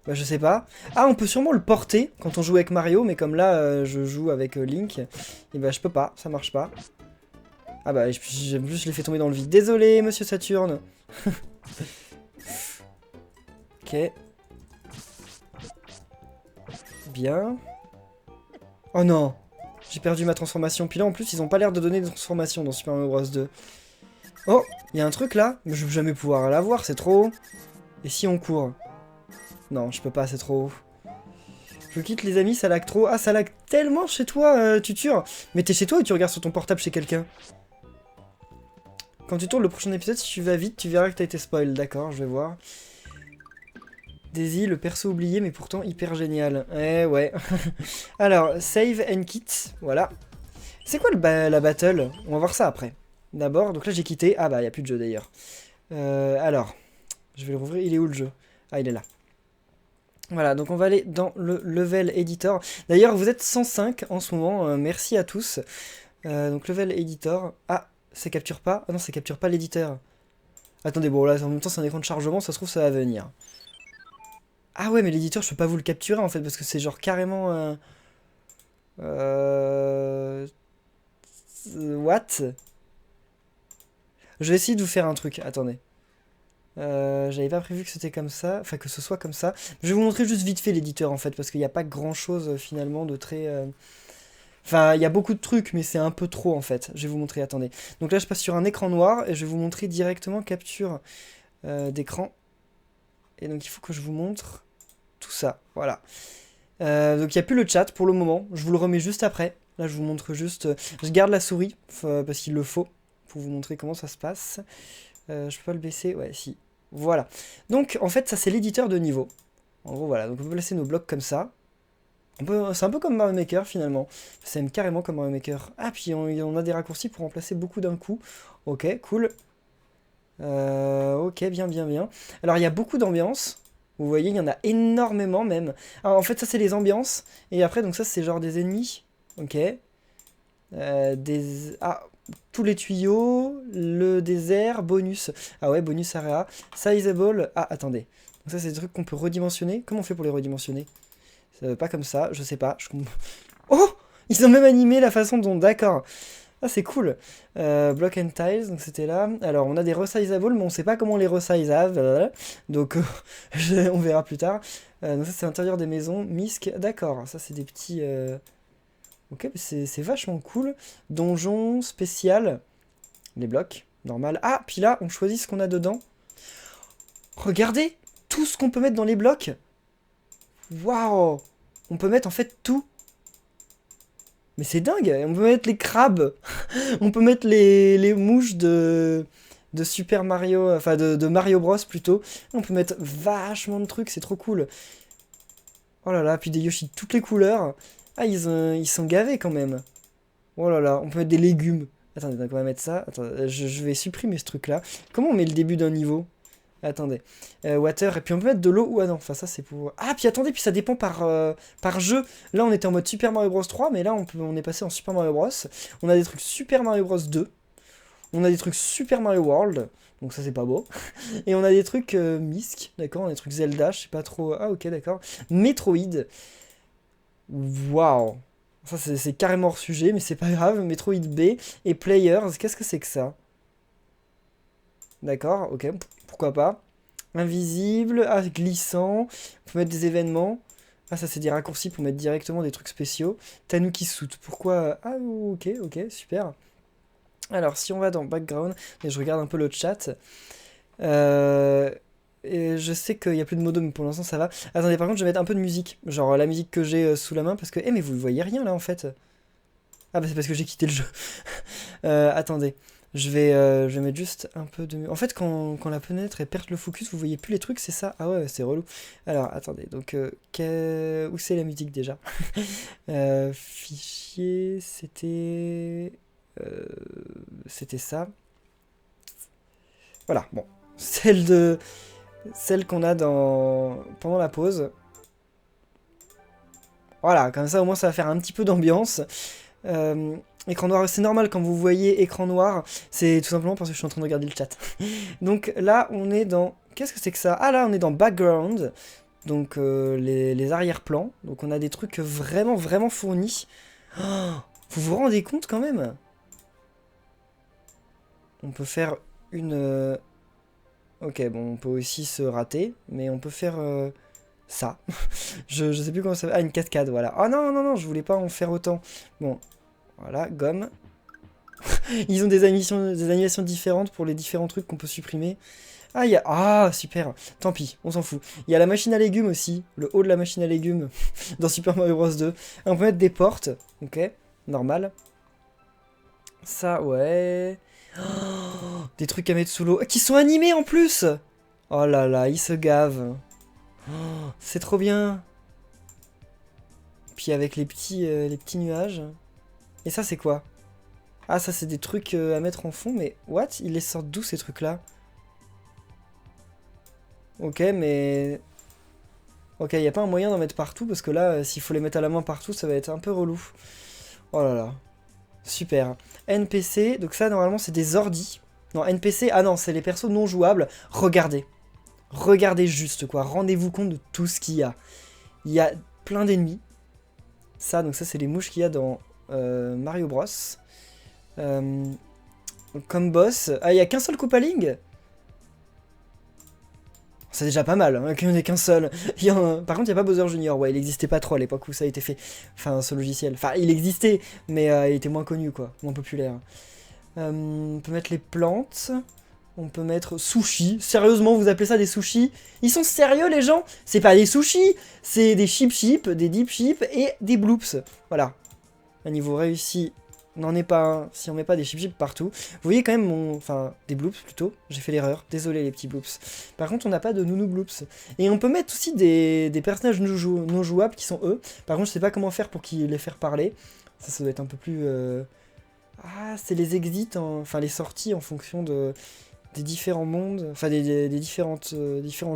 Bah je sais pas. Ah, on peut sûrement le porter quand on joue avec Mario, mais comme là je joue avec Link, et bah je peux pas, ça marche pas. Ah bah en plus je l'ai fait tomber dans le vide. Désolé Monsieur Saturne. Ok. Bien. Oh non, j'ai perdu ma transformation. Puis là en plus ils ont pas l'air de donner de transformation dans Super Mario Bros 2. Oh, il y a un truc là, mais je vais jamais pouvoir l'avoir, c'est trop haut. Et si on court? Non, je peux pas, c'est trop haut. Je quitte les amis, ça lag trop. Ah, ça lag tellement chez toi, Tutur. Mais t'es chez toi ou tu regardes sur ton portable chez quelqu'un? Quand tu tournes le prochain épisode, si tu vas vite, tu verras que t'as été spoil. D'accord, je vais voir. Daisy, le perso oublié, mais pourtant hyper génial. Eh ouais. Alors, save and kit, voilà. C'est quoi la battle? On va voir ça après. D'abord, donc là j'ai quitté. Ah bah, il n'y a plus de jeu d'ailleurs. Alors, je vais le rouvrir. Il est où le jeu? Ah, il est là. Voilà, donc on va aller dans le level editor. D'ailleurs, vous êtes 105 en ce moment. Merci à tous. Donc level editor. Ah, ça capture pas. Ah non, ça capture pas l'éditeur. Attendez, bon là, en même temps, c'est un écran de chargement. Ça se trouve, ça va venir. Ah ouais, mais l'éditeur, je peux pas vous le capturer en fait, parce que c'est genre carrément... What? Je vais essayer de vous faire un truc, attendez. J'avais pas prévu que c'était comme ça, enfin que ce soit comme ça. Je vais vous montrer juste vite fait l'éditeur en fait, parce qu'il n'y a pas grand chose finalement de très... Enfin, il y a beaucoup de trucs, mais c'est un peu trop en fait. Je vais vous montrer, attendez. Donc là, je passe sur un écran noir et je vais vous montrer directement capture d'écran. Et donc il faut que je vous montre tout ça, voilà. Donc il n'y a plus le chat pour le moment, je vous le remets juste après. Là, je vous montre juste... je garde la souris, parce qu'il le faut, pour vous montrer comment ça se passe. Je peux pas le baisser, ouais, si. Voilà. Donc, en fait, ça, c'est l'éditeur de niveau. En gros, voilà. Donc, on peut placer nos blocs comme ça. C'est un peu comme Mario Maker, finalement. C'est même carrément comme Mario Maker. Ah, puis on a des raccourcis pour remplacer beaucoup d'un coup. Ok, cool. Ok, bien, bien, bien. Alors, il y a beaucoup d'ambiances. Vous voyez, il y en a énormément, même. Alors, en fait, ça, c'est les ambiances. Et après, donc ça, c'est genre des ennemis. Ok. Ah, tous les tuyaux, le désert, bonus. Ah ouais, bonus area. Sizable. Ah, attendez. Donc ça, c'est des trucs qu'on peut redimensionner. Comment on fait pour les redimensionner? Pas comme ça, je sais pas. Oh! Ils ont même animé la façon dont... D'accord. Ah, c'est cool. Block and tiles, donc c'était là. Alors, on a des resizables, mais on sait pas comment on les resize. Donc, on verra plus tard. Donc ça, c'est l'intérieur des maisons. Misc, d'accord. Ça, c'est des petits... Ok, c'est vachement cool. Donjon spécial. Les blocs, normal. Ah, puis là, on choisit ce qu'on a dedans. Regardez tout ce qu'on peut mettre dans les blocs. Waouh! On peut mettre en fait tout. Mais c'est dingue! On peut mettre les crabes. On peut mettre les mouches de Super Mario, enfin de Mario Bros plutôt. On peut mettre vachement de trucs, c'est trop cool. Oh là là, puis des Yoshi de toutes les couleurs. Ah, ils sont gavés quand même. Oh là là, on peut mettre des légumes. Attendez, donc on va mettre ça. Attendez, je vais supprimer ce truc-là. Comment on met le début d'un niveau? Attendez. Water, et puis on peut mettre de l'eau ou ah non, enfin ça c'est pour... Ah, puis attendez, puis ça dépend par jeu. Là on était en mode Super Mario Bros 3, mais là on est passé en Super Mario Bros. On a des trucs Super Mario Bros 2. On a des trucs Super Mario World. Donc ça c'est pas beau. Et on a des trucs Misc, d'accord? On a des trucs Zelda, je sais pas trop... Ah ok, d'accord. Metroid. Waouh! Ça, c'est carrément hors sujet, mais c'est pas grave. Metroid B et Players, qu'est-ce que c'est que ça? D'accord, ok, pourquoi pas. Invisible, ah, glissant, on peut mettre des événements. Ah, ça, c'est des raccourcis pour mettre directement des trucs spéciaux. Tanuki Suit, pourquoi? Ah, ok, ok, super. Alors, si on va dans Background, et je regarde un peu le chat. Et je sais qu'il n'y a plus de modo, mais pour l'instant ça va. Attendez, par contre, je vais mettre un peu de musique. Genre la musique que j'ai sous la main, parce que... Eh, mais vous voyez rien là en fait. Ah, bah c'est parce que j'ai quitté le jeu. Attendez. Je vais mettre juste un peu de... En fait, quand la fenêtre elle perd le focus, vous voyez plus les trucs, c'est ça? Ah ouais, c'est relou. Alors, attendez. Donc, où c'est la musique déjà? Fichier, c'était ça. Voilà, bon. Celle qu'on a pendant la pause. Voilà, comme ça au moins ça va faire un petit peu d'ambiance. Écran noir, c'est normal quand vous voyez écran noir, c'est tout simplement parce que je suis en train de regarder le chat. Donc là on est dans... Qu'est-ce que c'est que ça? Ah là on est dans background, donc les arrière-plans. Donc on a des trucs vraiment vraiment fournis. Oh, vous vous rendez compte quand même? On peut faire une... Ok, bon, on peut aussi se rater, mais on peut faire ça. je sais plus comment ça va. Ah, une cascade, voilà. Ah non, non, non, je voulais pas en faire autant. Bon, voilà, gomme. Ils ont des animations différentes pour les différents trucs qu'on peut supprimer. Ah, il y a... Ah, super. Tant pis, on s'en fout. Il y a la machine à légumes aussi, le haut de la machine à légumes dans Super Mario Bros 2. On peut mettre des portes, ok, normal. Ça, ouais... Oh, des trucs à mettre sous l'eau. Qui sont animés en plus! Oh là là, ils se gavent. Oh, c'est trop bien. Puis avec les petits nuages. Et ça, c'est quoi? Ah, ça, c'est des trucs à mettre en fond, mais what? Ils les sortent d'où, ces trucs-là? Ok, mais... Ok, y a pas un moyen d'en mettre partout, parce que là, s'il faut les mettre à la main partout, ça va être un peu relou. Oh là là. Super. NPC, donc ça, normalement, c'est des ordis. Non, NPC, ah non, c'est les persos non jouables. Regardez. Regardez juste, quoi. Rendez-vous compte de tout ce qu'il y a. Il y a plein d'ennemis. Ça, donc ça, c'est les mouches qu'il y a dans Mario Bros. Comme boss... Ah, il y a qu'un seul Koopaling. C'est déjà pas mal, hein, qu'il n'y en ait qu'un seul. Par contre, il n'y a pas Bowser Junior. Ouais, il n'existait pas trop à l'époque où ça a été fait. Enfin, ce logiciel. Enfin, il existait, mais il était moins connu, quoi. Moins populaire. On peut mettre les plantes. On peut mettre sushi. Sérieusement, vous appelez ça des sushis? Ils sont sérieux, les gens? C'est pas des sushis, c'est des chip, des deep chip et des bloops. Voilà. Un niveau réussi n'en est pas un si on met pas des chip partout. Vous voyez quand même mon... Enfin, des bloops plutôt. J'ai fait l'erreur. Désolé les petits bloops. Par contre, on n'a pas de nounou bloops. Et on peut mettre aussi des personnages non jouables qui sont eux. Par contre, je sais pas comment faire pour les faire parler. Ça doit être un peu plus... Ah, c'est les exits, enfin les sorties en fonction des différents mondes, enfin des différents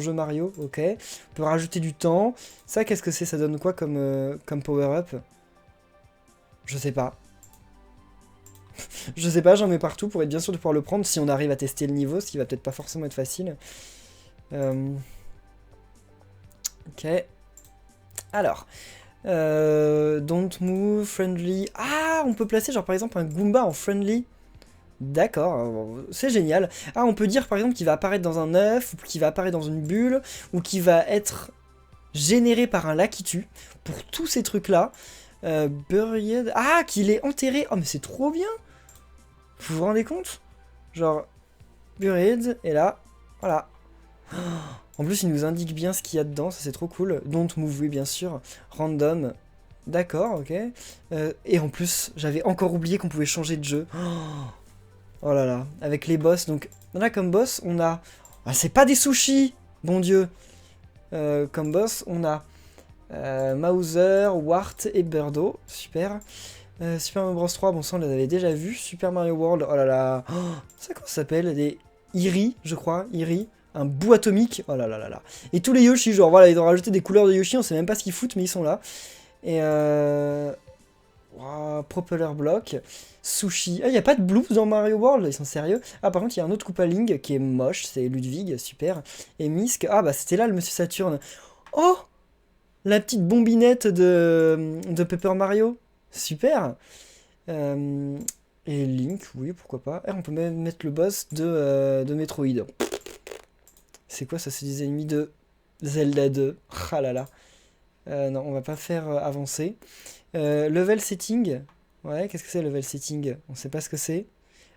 jeux Mario, ok. On peut rajouter du temps. Ça, qu'est-ce que c'est? Ça donne quoi comme power-up? Je sais pas. Je sais pas, j'en mets partout pour être bien sûr de pouvoir le prendre si on arrive à tester le niveau, ce qui va peut-être pas forcément être facile. Ok. Alors. Don't move, friendly. Ah, on peut placer genre par exemple un Goomba en friendly. D'accord, c'est génial. Ah, on peut dire par exemple qu'il va apparaître dans un œuf, ou qu'il va apparaître dans une bulle, ou qu'il va être généré par un Lakitu. Pour tous ces trucs-là. Buried... Ah, qu'il est enterré. Oh, mais c'est trop bien. Vous vous rendez compte? Genre, Buried, et là, voilà. En plus, il nous indique bien ce qu'il y a dedans, ça c'est trop cool. Don't move, oui, bien sûr. Random. D'accord, ok. Et en plus, j'avais encore oublié qu'on pouvait changer de jeu. Oh là là, avec les boss. Donc, là, comme boss, on a... Ah, c'est pas des sushis, bon Dieu. Comme boss, on a Mauser, Wart et Birdo. Super. Super Mario Bros 3, bon ça on les avait déjà vus. Super Mario World, oh là là. Oh, ça comment ça s'appelle? Des Iri, je crois. Iri. Un bout atomique. Oh là là là là. Et tous les Yoshi, genre voilà, ils ont rajouté des couleurs de Yoshi, on sait même pas ce qu'ils foutent, mais ils sont là. Et wow, Propeller Block. Sushi. Ah, il n'y a pas de bloops dans Mario World, ils sont sérieux. Ah, par contre, il y a un autre Koopaling qui est moche, c'est Ludwig, super. Et Misk. Ah, bah c'était là le Monsieur Saturne. Oh, la petite bombinette de Paper Mario. Super. Et Link, oui, pourquoi pas. Et on peut même mettre le boss de Metroid. C'est quoi ça? C'est des ennemis de Zelda 2. Ah là là. Non, on va pas faire avancer. Level setting. Ouais, qu'est-ce que c'est level setting? On sait pas ce que c'est.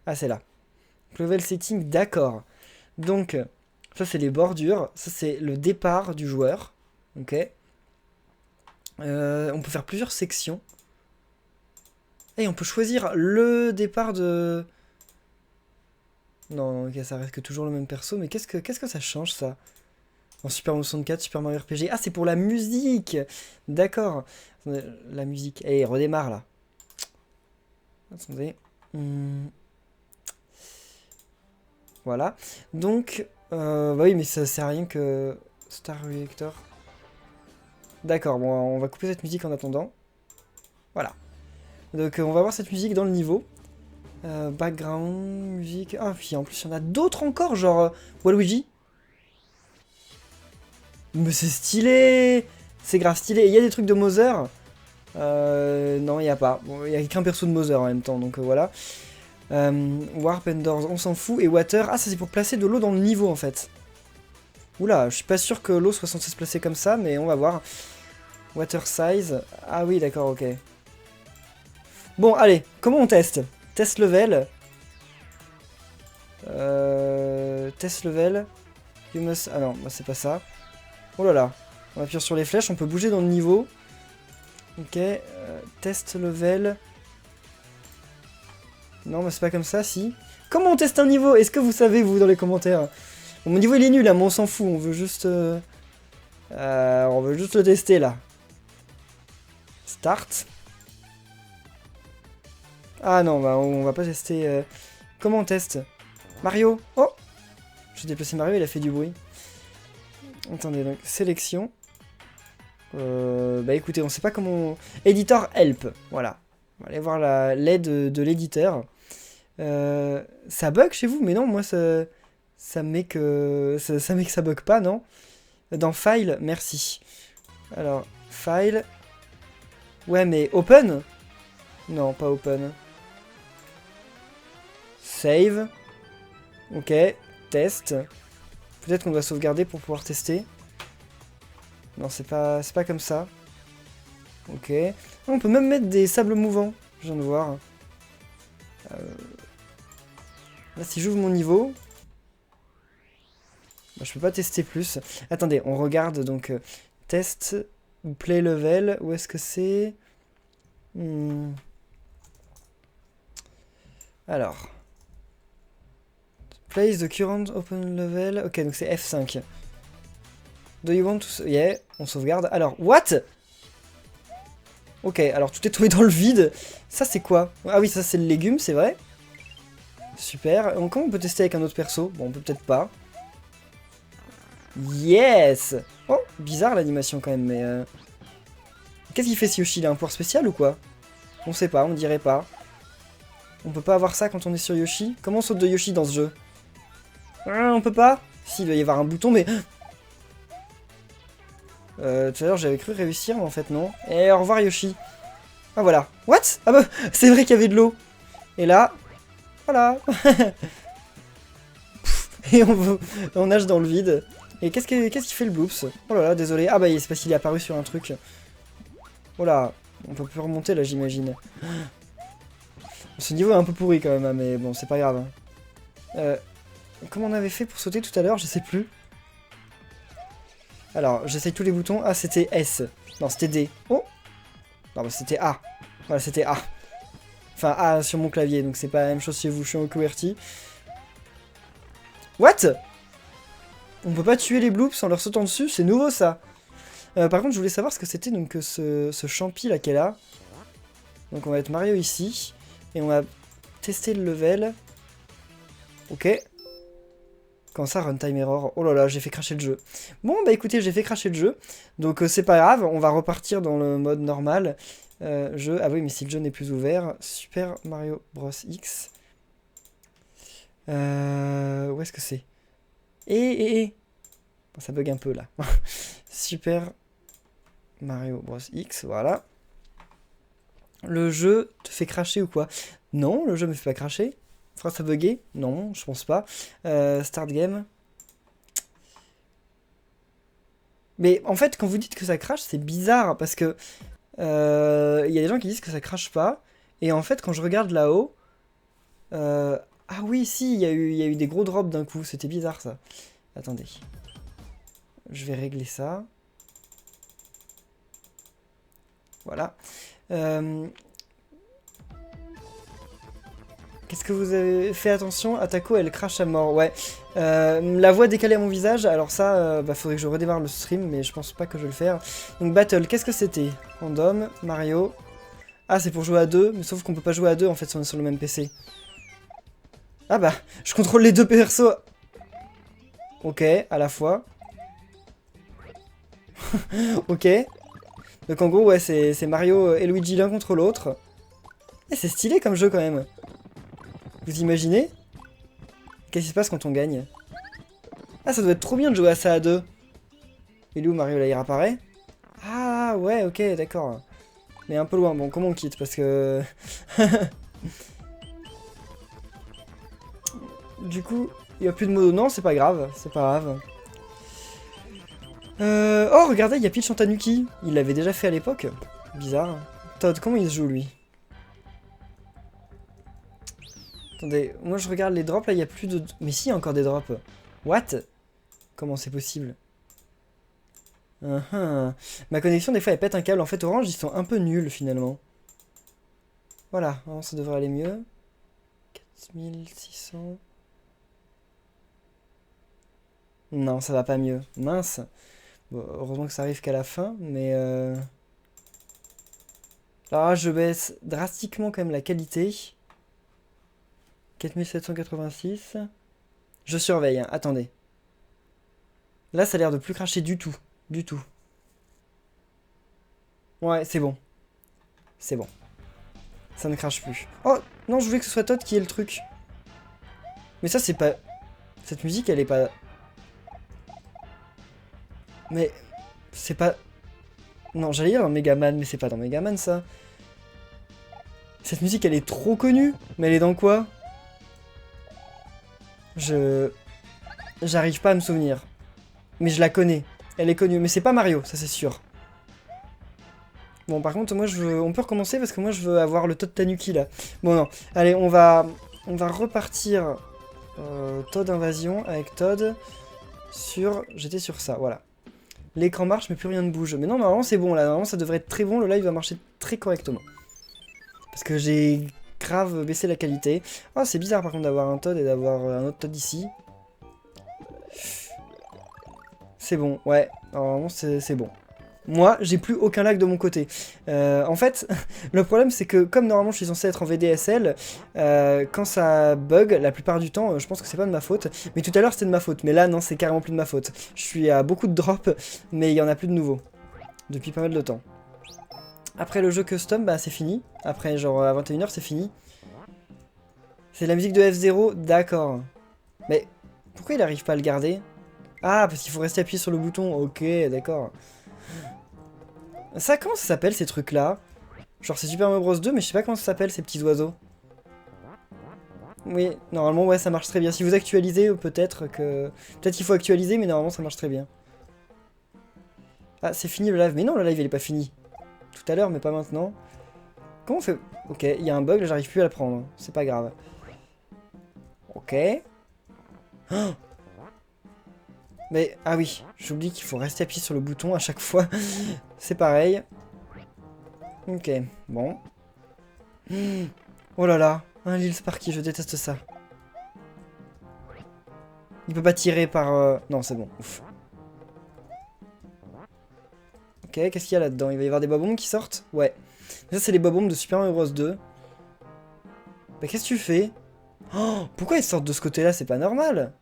Ah, c'est là. Level setting, d'accord. Donc, ça c'est les bordures. Ça c'est le départ du joueur. Ok. On peut faire plusieurs sections. Et on peut choisir le départ de... Non, ok, ça reste que toujours le même perso, mais qu'est-ce que ça change, ça? En Super Mario 64, Super Mario RPG... Ah, c'est pour la musique! D'accord. La musique. Eh, redémarre, là. Attendez. Voilà. Donc, bah oui, mais ça sert à rien que... Star Reactor... D'accord, bon, on va couper cette musique en attendant. Voilà. Donc, on va voir cette musique dans le niveau. Background, musique... Ah, puis en plus, il y en a d'autres encore, genre... Waluigi. Mais c'est stylé! C'est grave stylé. Et il y a des trucs de Mother. Non, il n'y a pas. Bon, il n'y a qu'un perso de Mother en même temps, donc voilà. Warp and Doors, on s'en fout. Et Water, ah, ça c'est pour placer de l'eau dans le niveau en fait. Oula, je suis pas sûr que l'eau soit censée se placer comme ça, mais on va voir. Water size, ah oui, d'accord, ok. Bon, allez, comment on teste? Test level. Test level. You must... Ah non, bah, c'est pas ça. Oh là là. On appuie sur les flèches, on peut bouger dans le niveau. Ok. Test level. Non, mais c'est pas comme ça, si. Comment on teste un niveau? Est-ce que vous savez, vous, dans les commentaires? Bon, mon niveau, il est nul, hein, mais on s'en fout. On veut juste... on veut juste le tester, là. Start. Ah non, bah, on va pas tester... Comment on teste? Mario. Oh! J'ai déplacé Mario, il a fait du bruit. Attendez, donc, sélection. Bah écoutez, on sait pas comment... Editor help, voilà. On va aller voir l'aide de l'éditeur. Ça bug chez vous? Mais non, moi ça met que... Ça met que ça bug pas, non? Dans File, merci. Alors, File... Ouais, mais Open? Non, pas Open. Save. Ok, test. Peut-être qu'on doit sauvegarder pour pouvoir tester. Non, c'est pas comme ça. Ok. On peut même mettre des sables mouvants, je viens de voir. Là, si j'ouvre mon niveau... Bah, je peux pas tester plus. Attendez, on regarde donc... test ou play level. Où est-ce que c'est? Alors... Place the current open level. Ok, donc c'est F5. Do you want to... Yeah, on sauvegarde. Alors, what? Ok, alors tout est tombé dans le vide. Ça, c'est quoi? Ah oui, ça, c'est le légume, c'est vrai. Super. Donc, comment on peut tester avec un autre perso? Bon, on peut peut-être pas. Yes! Oh, bizarre l'animation quand même, mais... Qu'est-ce qu'il fait ce Yoshi? Il a un pouvoir spécial ou quoi? On sait pas, on dirait pas. On peut pas avoir ça quand on est sur Yoshi? Comment on saute de Yoshi dans ce jeu? Ah, on peut pas? Si, il doit y avoir un bouton, mais... tout à l'heure, j'avais cru réussir, mais en fait, non. Et au revoir, Yoshi. Ah, voilà. What? Ah bah, c'est vrai qu'il y avait de l'eau. Et là... Voilà. Et on nage dans le vide. Et qu'est-ce qu'il fait le bloops? Oh là là, désolé. Ah bah, c'est parce qu'il est apparu sur un truc. Oh là, on peut plus remonter là, j'imagine. Ce niveau est un peu pourri quand même, hein, mais bon, c'est pas grave. Comment on avait fait pour sauter tout à l'heure? Je sais plus. Alors, j'essaye tous les boutons. Ah, c'était S. Non, c'était D. Oh! Non, bah c'était A. Voilà, c'était A. Enfin, A sur mon clavier, donc c'est pas la même chose chez vous, je suis en QWERTY. What? On peut pas tuer les bloops en leur sautant dessus? C'est nouveau, ça. Par contre, je voulais savoir ce que c'était, donc, ce champi, là, qu'elle a. Donc, on va être Mario ici. Et on va tester le level. Ok. Quand ça, runtime error. Oh là là, j'ai fait cracher le jeu. Bon, bah écoutez, j'ai fait cracher le jeu. Donc c'est pas grave, on va repartir dans le mode normal. Jeu. Ah oui, mais si le jeu n'est plus ouvert. Super Mario Bros X. Où est-ce que c'est? Bon, ça bug un peu là. Super Mario Bros X, voilà. Le jeu te fait cracher ou quoi? Non, le jeu me fait pas cracher. Fera ça bugger? Non, je pense pas. Start game. Mais en fait, quand vous dites que ça crache, c'est bizarre parce que y a des gens qui disent que ça crache pas. Et en fait, quand je regarde là-haut, ah oui, si, il y a eu des gros drops d'un coup. C'était bizarre ça. Attendez, je vais régler ça. Voilà. Qu'est-ce que vous avez fait? Attention, Atako, elle crache à mort. Ouais. La voix décalée à mon visage, alors ça, bah, faudrait que je redémarre le stream, mais je pense pas que je vais le faire. Donc Battle, qu'est-ce que c'était? Random, Mario. Ah, c'est pour jouer à deux, mais sauf qu'on peut pas jouer à deux en fait si on est sur le même PC. Ah bah, je contrôle les deux persos. Ok, à la fois. Ok. Donc en gros, ouais, c'est Mario et Luigi l'un contre l'autre. Et c'est stylé comme jeu quand même. Vous imaginez? Qu'est-ce qui se passe quand on gagne? Ah, ça doit être trop bien de jouer à ça à deux. Et où Mario là, il apparaît? Ah, ouais, ok, d'accord. Mais un peu loin. Bon, comment on quitte? Parce que... Du coup, il n'y a plus de modo. Non, c'est pas grave, c'est pas grave. Oh, regardez, il y a Peach en Tanuki. Il l'avait déjà fait à l'époque. Bizarre. Todd, comment il se joue, lui? Attendez, moi je regarde les drops, là, il n'y a plus de... Mais si, il y a encore des drops. What? Comment c'est possible? Ma connexion, des fois, elle pète un câble. En fait, Orange, ils sont un peu nuls, finalement. Voilà, hein, ça devrait aller mieux. 4600... Non, ça va pas mieux. Mince. Bon, heureusement que ça arrive qu'à la fin, mais... Alors là, je baisse drastiquement quand même la qualité. 4786. Je surveille, hein. Attendez. Là, ça a l'air de plus cracher du tout. Du tout. Ouais, c'est bon. C'est bon. Ça ne crache plus. Oh, non, je voulais que ce soit Todd qui ait le truc. Mais ça, c'est pas... Cette musique, elle est pas... Mais... C'est pas... Non, j'allais dire dans Megaman, mais c'est pas dans Megaman, ça. Cette musique, elle est trop connue. Mais elle est dans quoi? J'arrive pas à me souvenir. Mais je la connais. Elle est connue. Mais c'est pas Mario, ça c'est sûr. Bon, par contre, moi, on peut recommencer parce que moi, je veux avoir le Todd Tanuki, là. Bon, non. Allez, on va repartir Todd Invasion avec Todd sur... J'étais sur ça, voilà. L'écran marche, mais plus rien ne bouge. Mais non, normalement, c'est bon, là. Normalement, ça devrait être très bon. Le live va marcher très correctement. Parce que j'ai grave baissé la qualité. Oh, c'est bizarre, par contre, d'avoir un Todd et d'avoir un autre Todd ici. C'est bon, ouais. Normalement, c'est bon. Moi, j'ai plus aucun lag de mon côté. En fait, le problème, c'est que comme normalement, je suis censé être en VDSL, quand ça bug, la plupart du temps, je pense que c'est pas de ma faute. Mais tout à l'heure, c'était de ma faute. Mais là, non, c'est carrément plus de ma faute. Je suis à beaucoup de drops, mais il y en a plus de nouveaux. Depuis pas mal de temps. Après le jeu custom, bah c'est fini. Après, genre, à 21h, c'est fini. C'est la musique de F0, d'accord. Mais pourquoi il arrive pas à le garder? Ah, parce qu'il faut rester appuyé sur le bouton. Ok, d'accord. Ça, comment ça s'appelle ces trucs-là? Genre c'est Super Mario Bros 2, mais je sais pas comment ça s'appelle ces petits oiseaux. Oui, normalement ouais ça marche très bien. Si vous actualisez, peut-être que... Peut-être qu'il faut actualiser, mais normalement ça marche très bien. Ah, c'est fini le live. Mais non, le live il est pas fini. Tout à l'heure, mais pas maintenant. Comment on fait? Ok, il y a un bug, là j'arrive plus à le prendre. C'est pas grave. Ok. Oh, mais, ah oui, j'oublie qu'il faut rester appuyé sur le bouton à chaque fois. C'est pareil. Ok, bon. Oh là là, un Lil Sparky, je déteste ça. Il peut pas tirer par... Non, c'est bon, ouf. Ok, qu'est-ce qu'il y a là-dedans? Il va y avoir des bombes qui sortent? Ouais. Ça, c'est les bombes de Super Mario Bros 2. Bah, qu'est-ce que tu fais? Oh, pourquoi ils sortent de ce côté-là? C'est pas normal.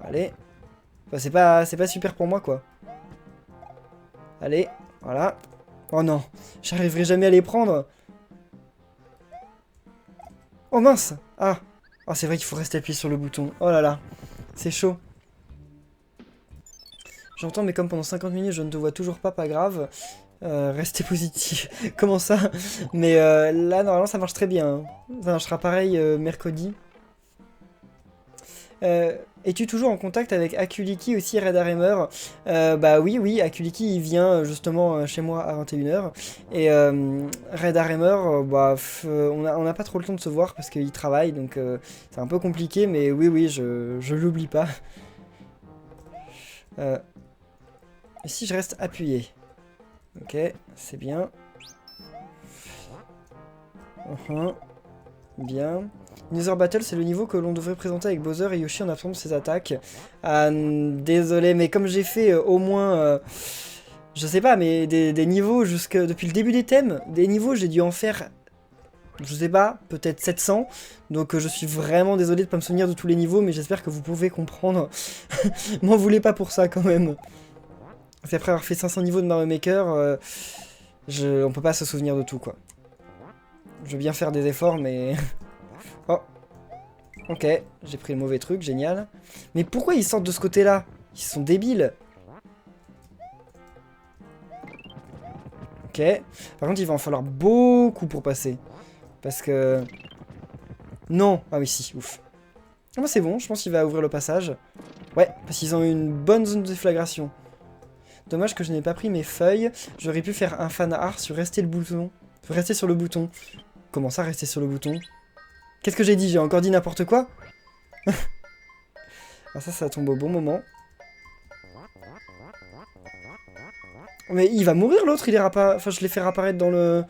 Allez. Enfin, c'est pas super pour moi, quoi. Allez, voilà. Oh non, j'arriverai jamais à les prendre. Oh mince. Ah. Oh, c'est vrai qu'il faut rester appuyé sur le bouton. Oh là là, c'est chaud. J'entends, mais comme pendant 50 minutes, je ne te vois toujours pas, pas grave. Restez positif. Comment ça? Mais là, normalement, ça marche très bien. Ça marchera pareil mercredi. Es-tu toujours en contact avec Akuliki aussi, Redaremer? Bah oui, Akuliki il vient justement chez moi à 21h. Et Redaremer, bah, on n'a pas trop le temps de se voir parce qu'il travaille, donc c'est un peu compliqué, mais oui, je l'oublie pas. Et si je reste appuyé? Ok, c'est bien. Bien. Nether Battle, c'est le niveau que l'on devrait présenter avec Bowser et Yoshi en absence de ses attaques. Ah, désolé, mais comme j'ai fait au moins... je sais pas, mais des niveaux jusque depuis le début des thèmes, des niveaux, j'ai dû en faire... Je sais pas, peut-être 700. Donc je suis vraiment désolé de pas me souvenir de tous les niveaux, mais j'espère que vous pouvez comprendre. M'en voulez pas pour ça quand même. Parce qu'après avoir fait 500 niveaux de Mario Maker, on peut pas se souvenir de tout, quoi. Je veux bien faire des efforts, mais... Oh. Ok, j'ai pris le mauvais truc, génial. Mais pourquoi ils sortent de ce côté-là? Ils sont débiles. Ok. Par contre, il va en falloir beaucoup pour passer. Parce que... Non. Ah oui, si, ouf. Ah bah c'est bon, je pense qu'il va ouvrir le passage. Ouais, parce qu'ils ont une bonne zone de déflagration. Dommage que je n'ai pas pris mes feuilles. J'aurais pu faire un fan art sur rester le bouton. Rester sur le bouton. Comment ça, rester sur le bouton? Qu'est-ce que j'ai dit? J'ai encore dit n'importe quoi? Ah ça tombe au bon moment. Mais il va mourir l'autre, il ira pas... Enfin, je l'ai fait réapparaître dans le...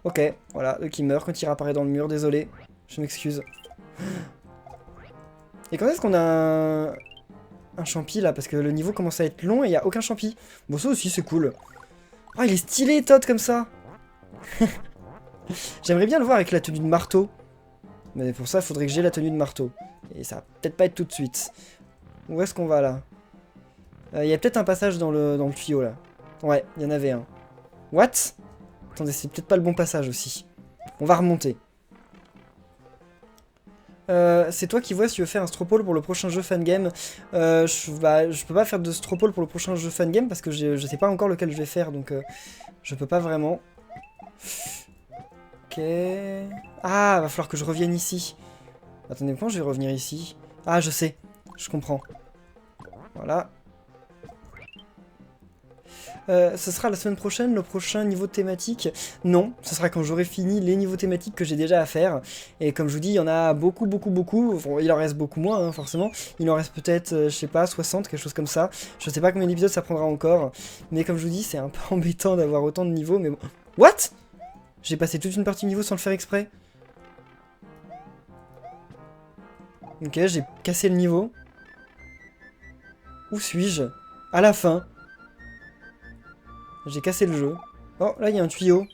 Ok, voilà, eux qui meurt quand il réapparaît dans le mur, désolé. Je m'excuse. Et quand est-ce qu'on a un champi là? Parce que le niveau commence à être long et il n'y a aucun champi. Bon, ça aussi, c'est cool. Oh, il est stylé, Todd, comme ça. J'aimerais bien le voir avec la tenue de marteau. Mais pour ça, il faudrait que j'ai la tenue de marteau. Et ça va peut-être pas être tout de suite. Où est-ce qu'on va là? Il y a peut-être un passage dans le tuyau là. Ouais, il y en avait un. What? Attendez, c'est peut-être pas le bon passage aussi. On va remonter. C'est toi qui vois si tu veux faire un stropole pour le prochain jeu fangame. Je peux pas faire de stropole pour le prochain jeu fangame parce que je sais pas encore lequel je vais faire, donc je peux pas vraiment. Ok. Ah, va falloir que je revienne ici. Attendez, quand je vais revenir ici? Ah, je sais. Je comprends. Voilà. Ce sera la semaine prochaine, le prochain niveau thématique? Non, ce sera quand j'aurai fini les niveaux thématiques que j'ai déjà à faire. Et comme je vous dis, il y en a beaucoup, beaucoup, beaucoup. Bon, il en reste beaucoup moins, hein, forcément. Il en reste peut-être, je sais pas, 60, quelque chose comme ça. Je sais pas combien d'épisodes ça prendra encore. Mais comme je vous dis, c'est un peu embêtant d'avoir autant de niveaux, mais bon... What? J'ai passé toute une partie du niveau sans le faire exprès. Ok, j'ai cassé le niveau. Où suis-je? À la fin. J'ai cassé le jeu. Oh, là, il y a un tuyau.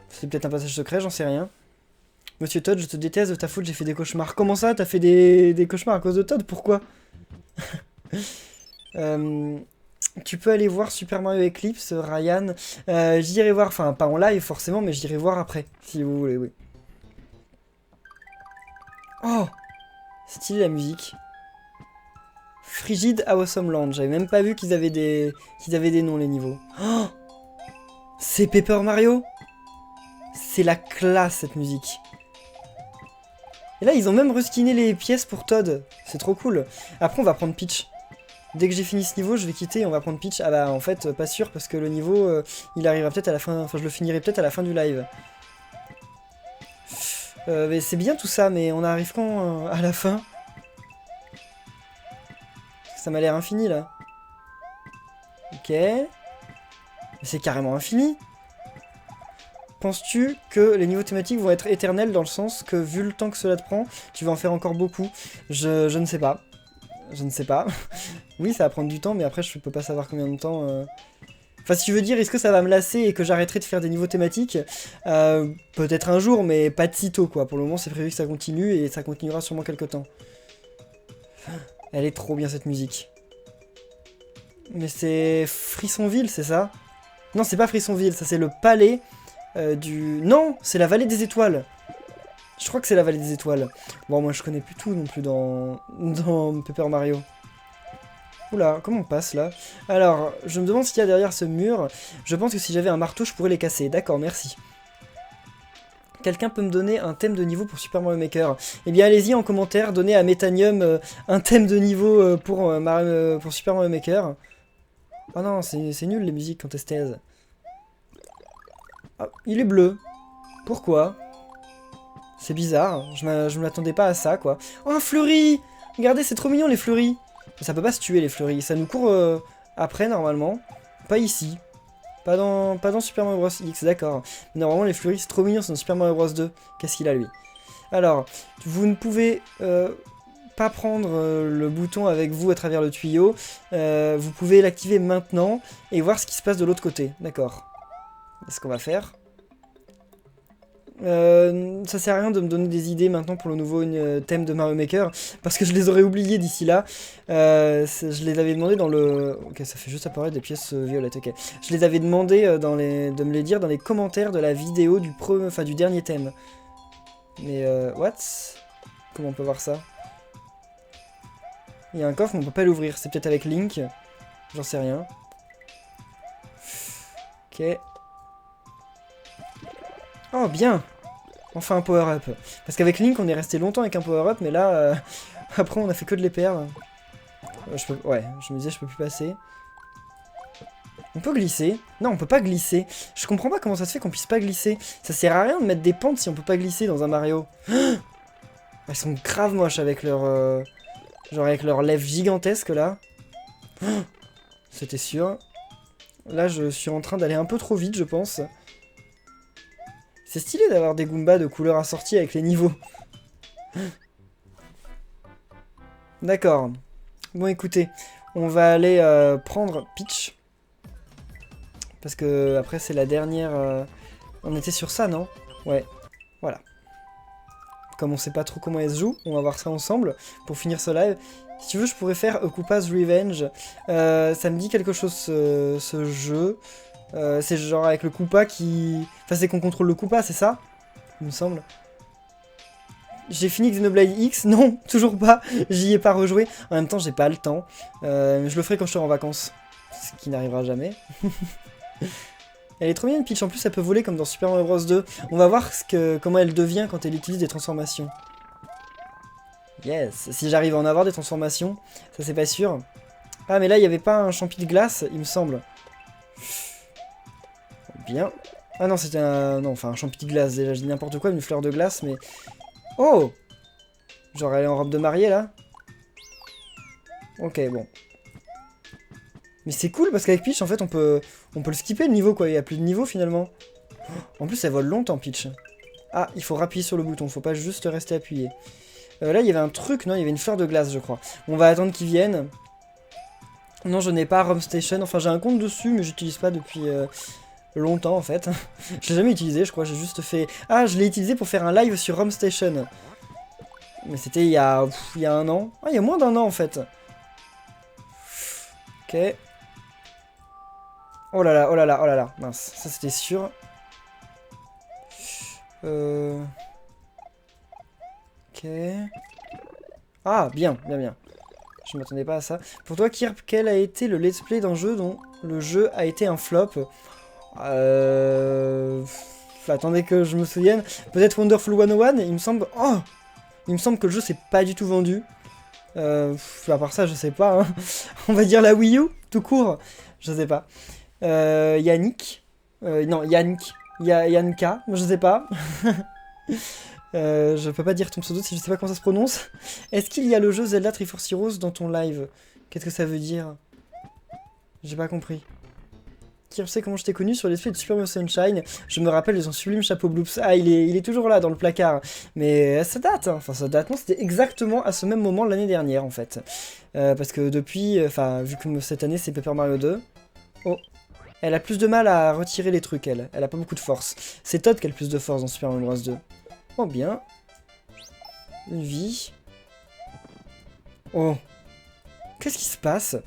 C'est peut-être un passage secret, j'en sais rien. Monsieur Todd, je te déteste, de ta faute, j'ai fait des cauchemars. Comment ça, t'as fait des cauchemars à cause de Todd? Pourquoi? Tu peux aller voir Super Mario Eclipse, Ryan. J'irai voir, enfin, pas en live forcément, mais j'irai voir après, si vous voulez, oui. Oh! Stylé la musique. Frigid Awesome Land. J'avais même pas vu qu'ils avaient des noms, les niveaux. Oh, c'est Paper Mario. C'est la classe, cette musique. Et là, ils ont même reskiné les pièces pour Todd. C'est trop cool. Après, on va prendre Peach. Dès que j'ai fini ce niveau, je vais quitter et on va prendre Peach. Ah bah, en fait, pas sûr, parce que le niveau, il arrivera peut-être à la fin... Enfin, je le finirai peut-être à la fin du live. Mais c'est bien tout ça, mais on arrive quand à la fin? Ça m'a l'air infini, là. Ok. Mais c'est carrément infini. Penses-tu que les niveaux thématiques vont être éternels dans le sens que, vu le temps que cela te prend, tu vas en faire encore beaucoup? Je ne sais pas. Je ne sais pas. Oui, ça va prendre du temps, mais après, je peux pas savoir combien de temps... Enfin, si tu veux dire, est-ce que ça va me lasser et que j'arrêterai de faire des niveaux thématiques? Peut-être un jour, mais pas de sitôt, quoi. Pour le moment, c'est prévu que ça continue, et ça continuera sûrement quelques temps. Elle est trop bien, cette musique. Mais c'est Frissonville, c'est ça? Non, c'est pas Frissonville, ça c'est le palais du... Non, c'est la vallée des étoiles. Je crois que c'est la vallée des étoiles. Bon, moi je connais plus tout non plus dans Paper Mario. Oula, comment on passe là? Alors, je me demande ce qu'il y a derrière ce mur. Je pense que si j'avais un marteau, je pourrais les casser. D'accord, merci. Quelqu'un peut me donner un thème de niveau pour Super Mario Maker? Eh bien, allez-y en commentaire, donnez à Metanium un thème de niveau pour Super Mario Maker. Oh non, c'est nul les musiques quand elles taisent. Ah, il est bleu. Pourquoi? C'est bizarre, je me l'attendais pas à ça, quoi. Oh, un fleuri! Regardez, c'est trop mignon, les fleuris. Mais ça peut pas se tuer, les fleuris. Ça nous court après, normalement. Pas ici. Pas dans Super Mario Bros. X, d'accord. Normalement, les fleuris, c'est trop mignon, c'est dans Super Mario Bros. 2. Qu'est-ce qu'il a, lui? Alors, vous ne pouvez pas prendre le bouton avec vous à travers le tuyau. Vous pouvez l'activer maintenant et voir ce qui se passe de l'autre côté. D'accord. C'est ce qu'on va faire. Ça sert à rien de me donner des idées maintenant pour le nouveau thème de Mario Maker, parce que je les aurais oubliés d'ici là. Je les avais demandé dans le... Ok, ça fait juste apparaître des pièces violettes, ok. Je les avais demandé de me les dire dans les commentaires de la vidéo du dernier thème. Mais what? Comment on peut voir ça? Il y a un coffre mais on peut pas l'ouvrir, c'est peut-être avec Link. J'en sais rien. Ok. Oh, bien! Enfin un power-up. Parce qu'avec Link, on est resté longtemps avec un power-up, mais là, après, on a fait que de les perdre. Ouais, je me disais, je peux plus passer. On peut glisser? Non, on peut pas glisser. Je comprends pas comment ça se fait qu'on puisse pas glisser. Ça sert à rien de mettre des pentes si on peut pas glisser dans un Mario. Elles sont grave moches avec leur... genre avec leurs lèvres gigantesques, là. C'était sûr. Là, je suis en train d'aller un peu trop vite, je pense. C'est stylé d'avoir des Goombas de couleurs assorties avec les niveaux. D'accord. Bon, écoutez, on va aller prendre Peach. Parce que après c'est la dernière On était sur ça, non? Ouais, voilà. Comme on sait pas trop comment elle se joue, on va voir ça ensemble pour finir ce live. Si tu veux, je pourrais faire Koopa's Revenge. Ça me dit quelque chose, ce jeu. C'est genre avec le Koopa qui... Enfin, c'est qu'on contrôle le Koopa, c'est ça? Il me semble. J'ai fini Xenoblade X? Non, toujours pas. J'y ai pas rejoué. En même temps, j'ai pas le temps. Je le ferai quand je serai en vacances. Ce qui n'arrivera jamais. Elle est trop bien, Peach. En plus, elle peut voler comme dans Super Mario Bros 2. On va voir comment elle devient quand elle utilise des transformations. Yes. Si j'arrive à en avoir des transformations, ça c'est pas sûr. Ah, mais là, il n'y avait pas un champi de glace, il me semble. Bien. Ah non, c'était un... Non, enfin, un champi de glace, déjà, je dis n'importe quoi, une fleur de glace, mais... Oh! Genre, elle est en robe de mariée, là? Ok, bon. Mais c'est cool, parce qu'avec Peach, en fait, on peut le skipper, le niveau, quoi. Il n'y a plus de niveau, finalement. En plus, elle vole longtemps, Peach. Ah, il faut appuyer sur le bouton, faut pas juste rester appuyé. Là, il y avait un truc, non? Il y avait une fleur de glace, je crois. On va attendre qu'ils viennent. Non, je n'ai pas Rom Station. Enfin, j'ai un compte dessus, mais j'utilise pas depuis longtemps, en fait. Je l'ai jamais utilisé, je crois. J'ai juste fait... Ah, je l'ai utilisé pour faire un live sur Rom Station. Mais c'était il y a un an. Ah, il y a moins d'un an, en fait. Ok. Oh là là, oh là là, oh là là. Mince, ça c'était sûr. Ok. Ah, bien, bien, bien. Je m'attendais pas à ça. Pour toi, Kirp, quel a été le let's play d'un jeu dont le jeu a été un flop? Attendez que je me souvienne. Peut-être Wonderful 101, il me semble... Oh! Il me semble que le jeu s'est pas du tout vendu. À part ça, je sais pas. Hein. On va dire la Wii U, tout court. Je sais pas. Yannick. Non, Yannick. Yanka, je sais pas. Je peux pas dire ton pseudo si je sais pas comment ça se prononce. Est-ce qu'il y a le jeu Zelda Triforce Heroes dans ton live? Qu'est-ce que ça veut dire? J'ai pas compris. Qui sait comment je t'ai connu sur l'esprit de Super Mario Sunshine? Je me rappelle de son sublime chapeau bloops. Ah, il est toujours là dans le placard. Mais ça date, hein. Enfin ça date, non, c'était exactement à ce même moment l'année dernière en fait. Parce que depuis, enfin vu que cette année c'est Paper Mario 2. Oh. Elle a plus de mal à retirer les trucs, elle. Elle a pas beaucoup de force. C'est Todd qui a le plus de force dans Super Mario Bros 2. Oh bien. Une vie. Oh. Qu'est-ce qui se passe?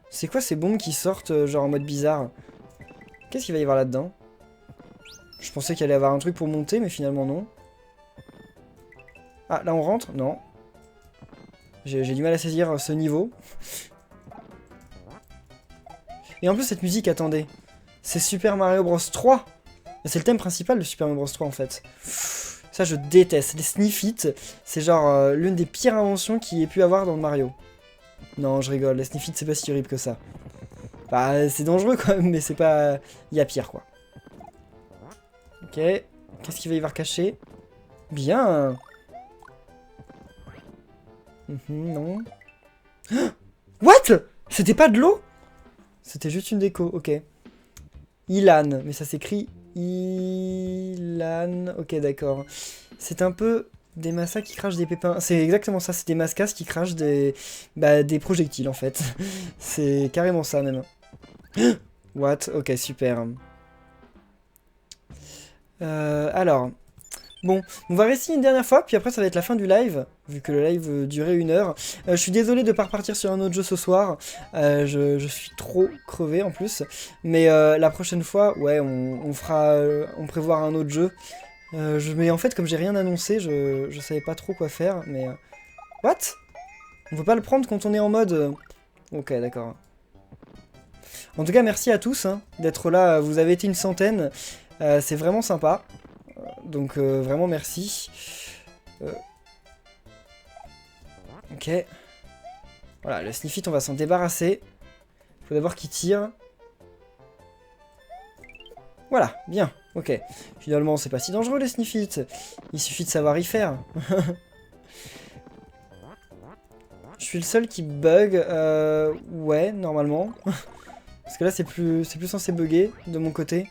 C'est quoi ces bombes qui sortent genre en mode bizarre? Qu'est-ce qu'il va y avoir là-dedans? Je pensais qu'il allait y avoir un truc pour monter, mais finalement non. Ah, là on rentre? Non. J'ai du mal à saisir ce niveau. Et en plus cette musique, attendez. C'est Super Mario Bros 3. C'est le thème principal de Super Mario Bros 3 en fait. Ça je déteste. Les Sniffit, c'est genre l'une des pires inventions qu'il y ait pu avoir dans le Mario. Non, je rigole, les Sniffit c'est pas si horrible que ça. Bah, c'est dangereux quand même, mais c'est pas... Il y a pire, quoi. Ok. Qu'est-ce qu'il va y avoir caché? Bien. Non. What? C'était pas de l'eau? C'était juste une déco, ok. Ilan, mais ça s'écrit... Ilan... Ok, d'accord. C'est un peu... Des massas qui crachent des pépins. C'est exactement ça, c'est des mascas qui crachent des... Bah, des projectiles, en fait. C'est carrément ça, même. What? Ok, super. Alors... Bon, on va rester une dernière fois, puis après ça va être la fin du live, vu que le live durait 1 heure. Je suis désolé de ne pas repartir sur un autre jeu ce soir, je suis trop crevé en plus. Mais la prochaine fois, ouais, on fera... on prévoira un autre jeu. Mais en fait, comme j'ai rien annoncé, je savais pas trop quoi faire, mais... What? On peut pas le prendre quand on est en mode... Ok, d'accord. En tout cas, merci à tous hein, d'être là, vous avez été une centaine, c'est vraiment sympa. Donc vraiment merci. Ok. Voilà, le Sniffit, on va s'en débarrasser. Faut d'abord qu'il tire. Voilà, bien, ok. Finalement, c'est pas si dangereux les Sniffit. Il suffit de savoir y faire. Je suis le seul qui bug. Ouais, normalement. Parce que là, c'est plus censé bugger de mon côté.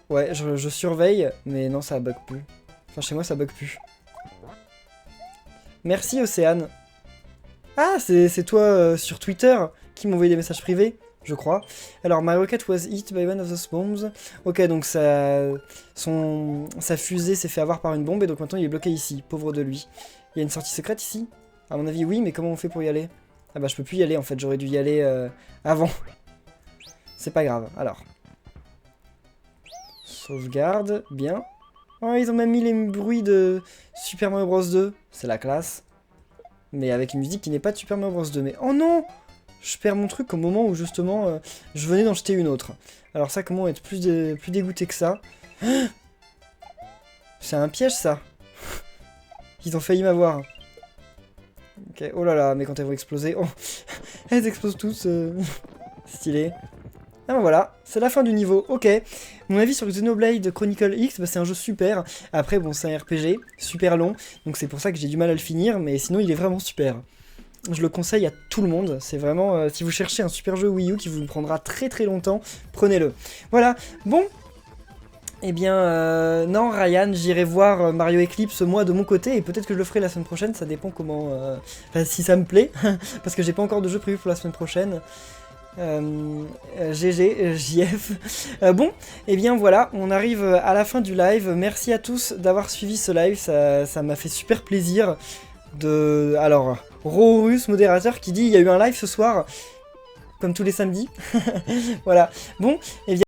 Ouais, je surveille, mais non, ça bug plus. Enfin, chez moi, ça bug plus. Merci, Océane. Ah, c'est toi sur Twitter qui m'envoyait des messages privés. je crois. Alors, my rocket was hit by one of those bombs. Ok, donc sa fusée s'est fait avoir par une bombe et donc maintenant il est bloqué ici. Pauvre de lui. Il y a une sortie secrète ici? À mon avis, oui, mais comment on fait pour y aller? Ah bah, je peux plus y aller en fait, j'aurais dû y aller avant. C'est pas grave, alors. Sauvegarde, bien. Oh, ils ont même mis les bruits de Super Mario Bros 2. C'est la classe. Mais avec une musique qui n'est pas de Super Mario Bros 2. Mais oh non! Je perds mon truc au moment où justement je venais d'en jeter une autre. Alors ça, comment être plus dégoûté que ça? C'est un piège ça. Ils ont failli m'avoir. Ok, oh là là, mais quand elles vont exploser... Oh, elles explosent tous. Stylé. Ah ben voilà, c'est la fin du niveau, ok. Mon avis sur Xenoblade Chronicle X, bah, c'est un jeu super. Après, bon, c'est un RPG, super long, donc c'est pour ça que j'ai du mal à le finir, mais sinon il est vraiment super. Je le conseille à tout le monde, c'est vraiment, si vous cherchez un super jeu Wii U qui vous prendra très très longtemps, prenez-le. Voilà, bon, eh bien, non, Ryan, j'irai voir Mario Eclipse moi de mon côté, et peut-être que je le ferai la semaine prochaine, ça dépend comment, enfin, si ça me plaît, parce que j'ai pas encore de jeu prévu pour la semaine prochaine. GG, JF. Bon, et bien voilà, on arrive à la fin du live. Merci à tous d'avoir suivi ce live, ça m'a fait super plaisir. Alors, Rorus, modérateur, qui dit il y a eu un live ce soir, comme tous les samedis. Voilà, bon, et bien.